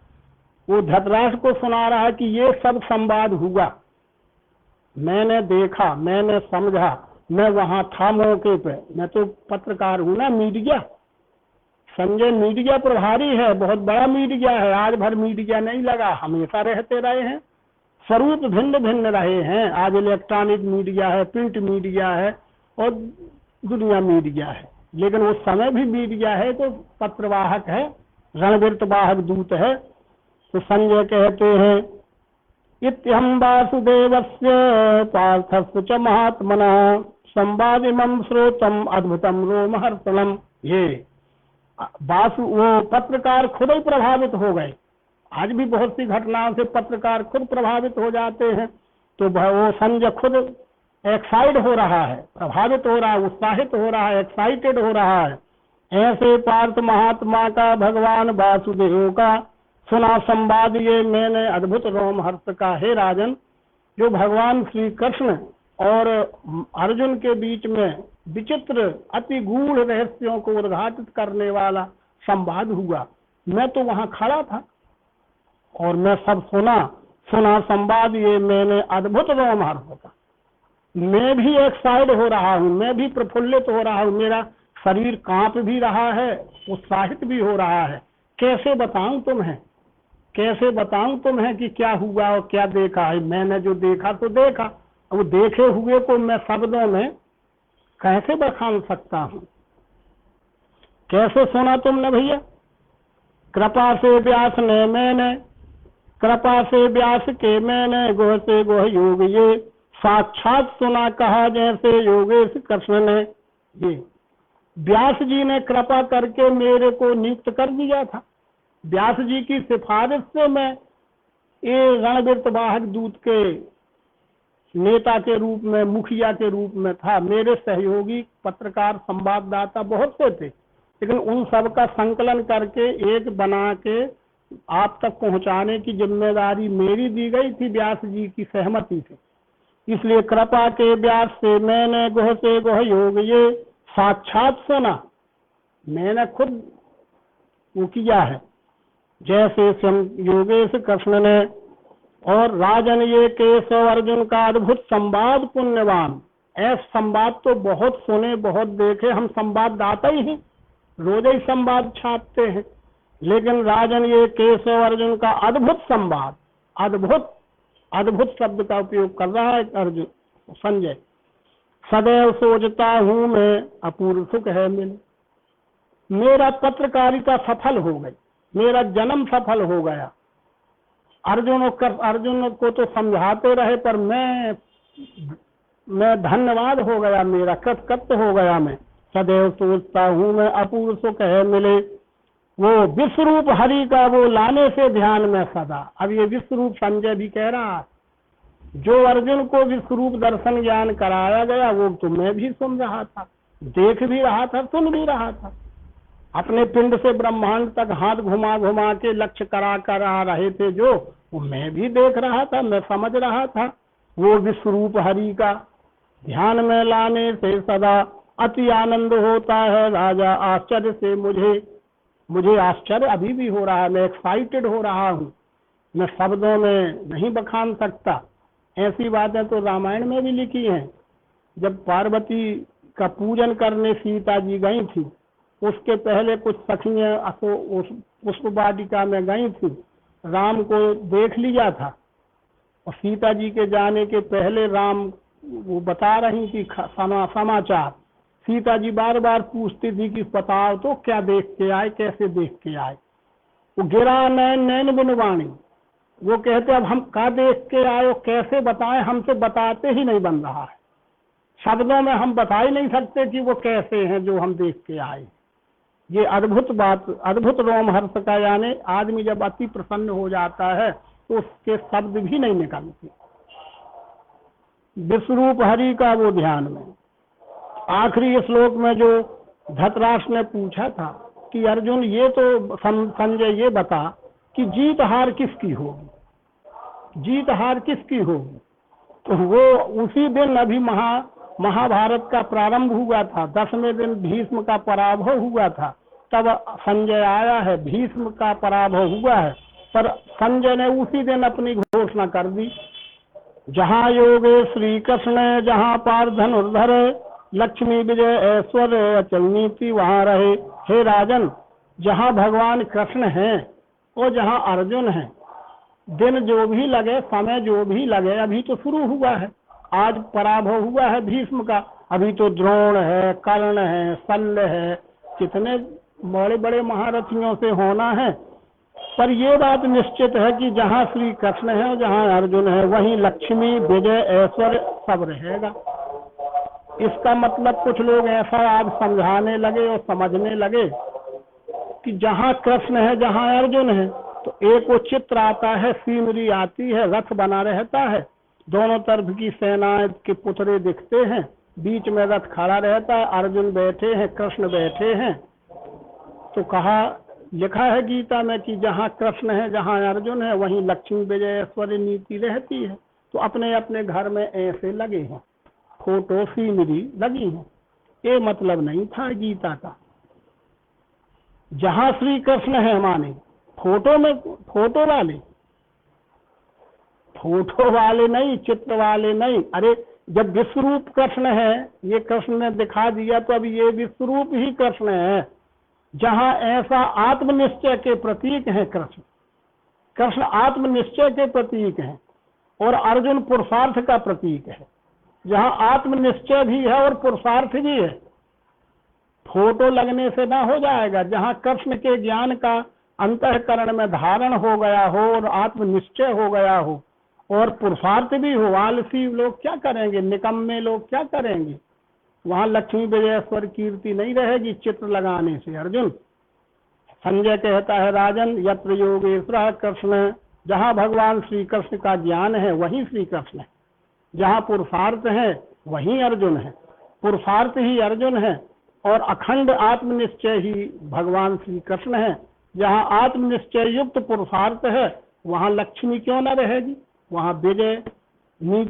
वो धृतराष्ट्र को सुना रहा है कि ये सब संवाद हुआ, मैंने देखा, मैंने समझा, मैं वहां था मौके पे, मैं तो पत्रकार हूं ना, मीडिया। संजय मीडिया प्रभारी है, बहुत बड़ा मीडिया है। आज भर मीडिया नहीं लगा, हमेशा रहते रहे हैं, स्वरूप भिन्न भिन्न रहे हैं। आज इलेक्ट्रॉनिक मीडिया है, प्रिंट मीडिया है, और दुनिया मीडिया है, लेकिन उस समय भी मीडिया है तो पत्रवाहक है, रणवीरवाहक दूत है। तो संजय कहते हैं इत्यहं वासुदेवस्य पार्थस्य च महात्मनः संवादिमं श्रोतम अद्भुतम रोमहर्षणम। ये वासु वो पत्रकार खुद ही प्रभावित हो गए। आज भी बहुत सी घटनाओं से पत्रकार खुद प्रभावित हो जाते हैं। तो वो संजय खुद एक्साइड हो रहा है, प्रभावित हो रहा है, उत्साहित हो रहा है, एक्साइटेड हो रहा है। ऐसे पार्थ महात्मा का भगवान वासुदेव का सुना संवाद ये मैंने अद्भुत रोमहर्ष का। हे राजन, जो भगवान श्री कृष्ण और अर्जुन के बीच में विचित्र अति गूढ़ रहस्यों को उद्घाटित करने वाला संवाद हुआ, मैं तो वहां खड़ा था और मैं सब सुना संवाद ये मैंने अद्भुत रोमहर्ष का। मैं भी एक्साइड हो रहा हूँ, मैं भी प्रफुल्लित हो रहा हूँ, मेरा शरीर कांप भी रहा है, उत्साहित भी हो रहा है। कैसे बताऊं तुम्हें, कैसे बताऊं तुम्हें कि क्या हुआ और क्या देखा है। मैंने जो देखा तो देखा, अब देखे हुए को मैं शब्दों में कैसे बखान सकता हूँ। कैसे सुना तुमने भैया? कृपा से व्यास ने मैंने, कृपा से व्यास के मैंने, गोह से गोह योग ये साक्षात सुना कहा जैसे योगेश कृष्ण ने। ये व्यास जी ने कृपा करके मेरे को नियुक्त कर दिया था। व्यास जी की सिफारिश से मैं ये रणवीर वाहक दूत के नेता के रूप में, मुखिया के रूप में था। मेरे सहयोगी पत्रकार संवाददाता बहुत से थे, लेकिन उन सब का संकलन करके एक बना के आप तक पहुंचाने की जिम्मेदारी मेरी दी गई थी व्यास जी की सहमति से। इसलिए कृपा के व्यास से मैंने गोह से गोह योग ये साक्षात सुना, मैंने खुद वो किया है, जैसे योगेश कृष्ण ने। और राजन ये केशव अर्जुन का अद्भुत संवाद पुण्यवान। ऐसे संवाद तो बहुत सुने, बहुत देखे, हम संवाददाता ही हैं, रोज ही संवाद छापते हैं, लेकिन राजन ये केशव अर्जुन का अद्भुत संवाद, अद्भुत अद्भुत शब्द का उपयोग कर रहा है अर्जुन संजय। सदैव सोचता हूं मैं अपूर्व सुख है मिले। मेरा पत्रकारिता सफल हो गई, मेरा जन्म सफल हो गया। अर्जुन को तो समझाते रहे, पर मैं धन्यवाद हो गया, मेरा कृतकृत्य हो गया। मैं सदैव सोचता हूं मैं अपूर्व सुख है मिले। वो विश्वरूप हरि का वो लाने से ध्यान में सदा। अब ये विश्वरूप संजय भी कह रहा है, जो अर्जुन को विश्वरूप दर्शन ज्ञान कराया गया वो तो मैं भी सुन रहा था, देख भी रहा था, सुन भी रहा था। अपने पिंड से ब्रह्मांड तक हाथ घुमा घुमा के लक्ष्य करा रहे थे जो, वो मैं भी देख रहा था, मैं समझ रहा था। वो विश्वरूप हरि का ध्यान में लाने से सदा अति आनंद होता है राजा। आश्चर्य से मुझे आश्चर्य अभी भी हो रहा है, मैं एक्साइटेड हो रहा हूँ, मैं शब्दों में नहीं बखान सकता। ऐसी बातें तो रामायण में भी लिखी हैं। जब पार्वती का पूजन करने सीता जी गई थी, उसके पहले कुछ सखियां पुष्प वाटिका में गई थी, राम को देख लिया था, और सीता जी के जाने के पहले राम वो बता रही थी समाचार। सीता जी बार बार पूछती थी कि बताओ तो क्या देख के आए, कैसे देख के आए। वो गिरा नैन बिनवाणी, वो कहते अब हम क्या देख के आए, कैसे बताएं, हमसे बताते ही नहीं बन रहा है। शब्दों में हम बता ही नहीं सकते कि वो कैसे हैं जो हम देख के आए। ये अद्भुत बात, अद्भुत रोमहर्ष का, यानी आदमी जब अति प्रसन्न हो जाता है तो उसके शब्द भी नहीं निकलते। विश्वरूप हरि का वो ध्यान में। आखिरी श्लोक में जो धृतराष्ट्र ने पूछा था कि अर्जुन ये तो संजय ये बता कि जीत हार किसकी होगी, जीत हार किसकी होगी। तो वो उसी दिन अभी महाभारत का प्रारंभ हुआ था, 10वें दिन भीष्म का पराभव हुआ था, तब संजय आया है, भीष्म का पराभव हुआ है, पर संजय ने उसी दिन अपनी घोषणा कर दी, जहाँ योगे श्री कृष्ण जहाँ पार धनुर्धर, लक्ष्मी विजय ऐश्वर्य अचल नीति वहाँ रहे। हे राजन, जहाँ भगवान कृष्ण हैं और जहाँ अर्जुन हैं, दिन जो भी लगे, समय जो भी लगे, अभी तो शुरू हुआ है, आज पराभव हुआ है भीष्म का, अभी तो द्रोण है, कर्ण है, शल्य है, कितने बड़े बड़े महारथियों से होना है। पर ये बात निश्चित है कि जहाँ श्री कृष्ण है और जहाँ अर्जुन है, वहीं लक्ष्मी विजय ऐश्वर्य सब रहेगा। इसका मतलब कुछ लोग ऐसा आज समझाने लगे और समझने लगे कि जहाँ कृष्ण है जहाँ अर्जुन है, तो एक वो चित्र आता है, सीनरी आती है, रथ बना रहता है, दोनों तरफ की सेनाएं के पुतले दिखते हैं, बीच में रथ खड़ा रहता है, अर्जुन बैठे हैं, कृष्ण बैठे हैं। तो कहा, लिखा है गीता में कि जहाँ कृष्ण है जहाँ अर्जुन है, वहीं लक्ष्मी विजय ऐश्वर्य नीति रहती है। तो अपने अपने घर में ऐसे लगे हैं, फोटो सीनरी लगी है। ये मतलब नहीं था गीता का। जहाँ श्री कृष्ण है माने फोटो में, फोटो वाले नहीं, चित्र वाले नहीं। अरे जब विश्वरूप कृष्ण है, ये कृष्ण ने दिखा दिया, तो अब ये विश्वरूप ही कृष्ण है। जहाँ ऐसा आत्मनिश्चय के प्रतीक है कृष्ण आत्मनिश्चय के प्रतीक है, और अर्जुन पुरुषार्थ का प्रतीक है। जहाँ आत्मनिश्चय भी है और पुरुषार्थ भी है, फोटो लगने से ना हो जाएगा। जहाँ कृष्ण के ज्ञान का अंतःकरण में धारण हो गया हो और आत्मनिश्चय हो गया हो और पुरुषार्थ भी हो, आलसी लोग क्या करेंगे, निकम्मे लोग क्या करेंगे। वहां लक्ष्मी विजयेश्वर कीर्ति नहीं रहेगी चित्र लगाने से अर्जुन। संजय कहता है राजन यत्र योगेश्वर कृष्ण, जहाँ भगवान श्री कृष्ण का ज्ञान है वहीं श्री कृष्ण है, जहाँ पुरुषार्थ है वहीं अर्जुन है, पुरुषार्थ ही अर्जुन है और अखंड आत्मनिश्चय ही भगवान श्री कृष्ण है। जहाँ आत्मनिश्चय युक्त पुरुषार्थ है वहाँ लक्ष्मी क्यों न रहेगी, वहाँ विजय नीति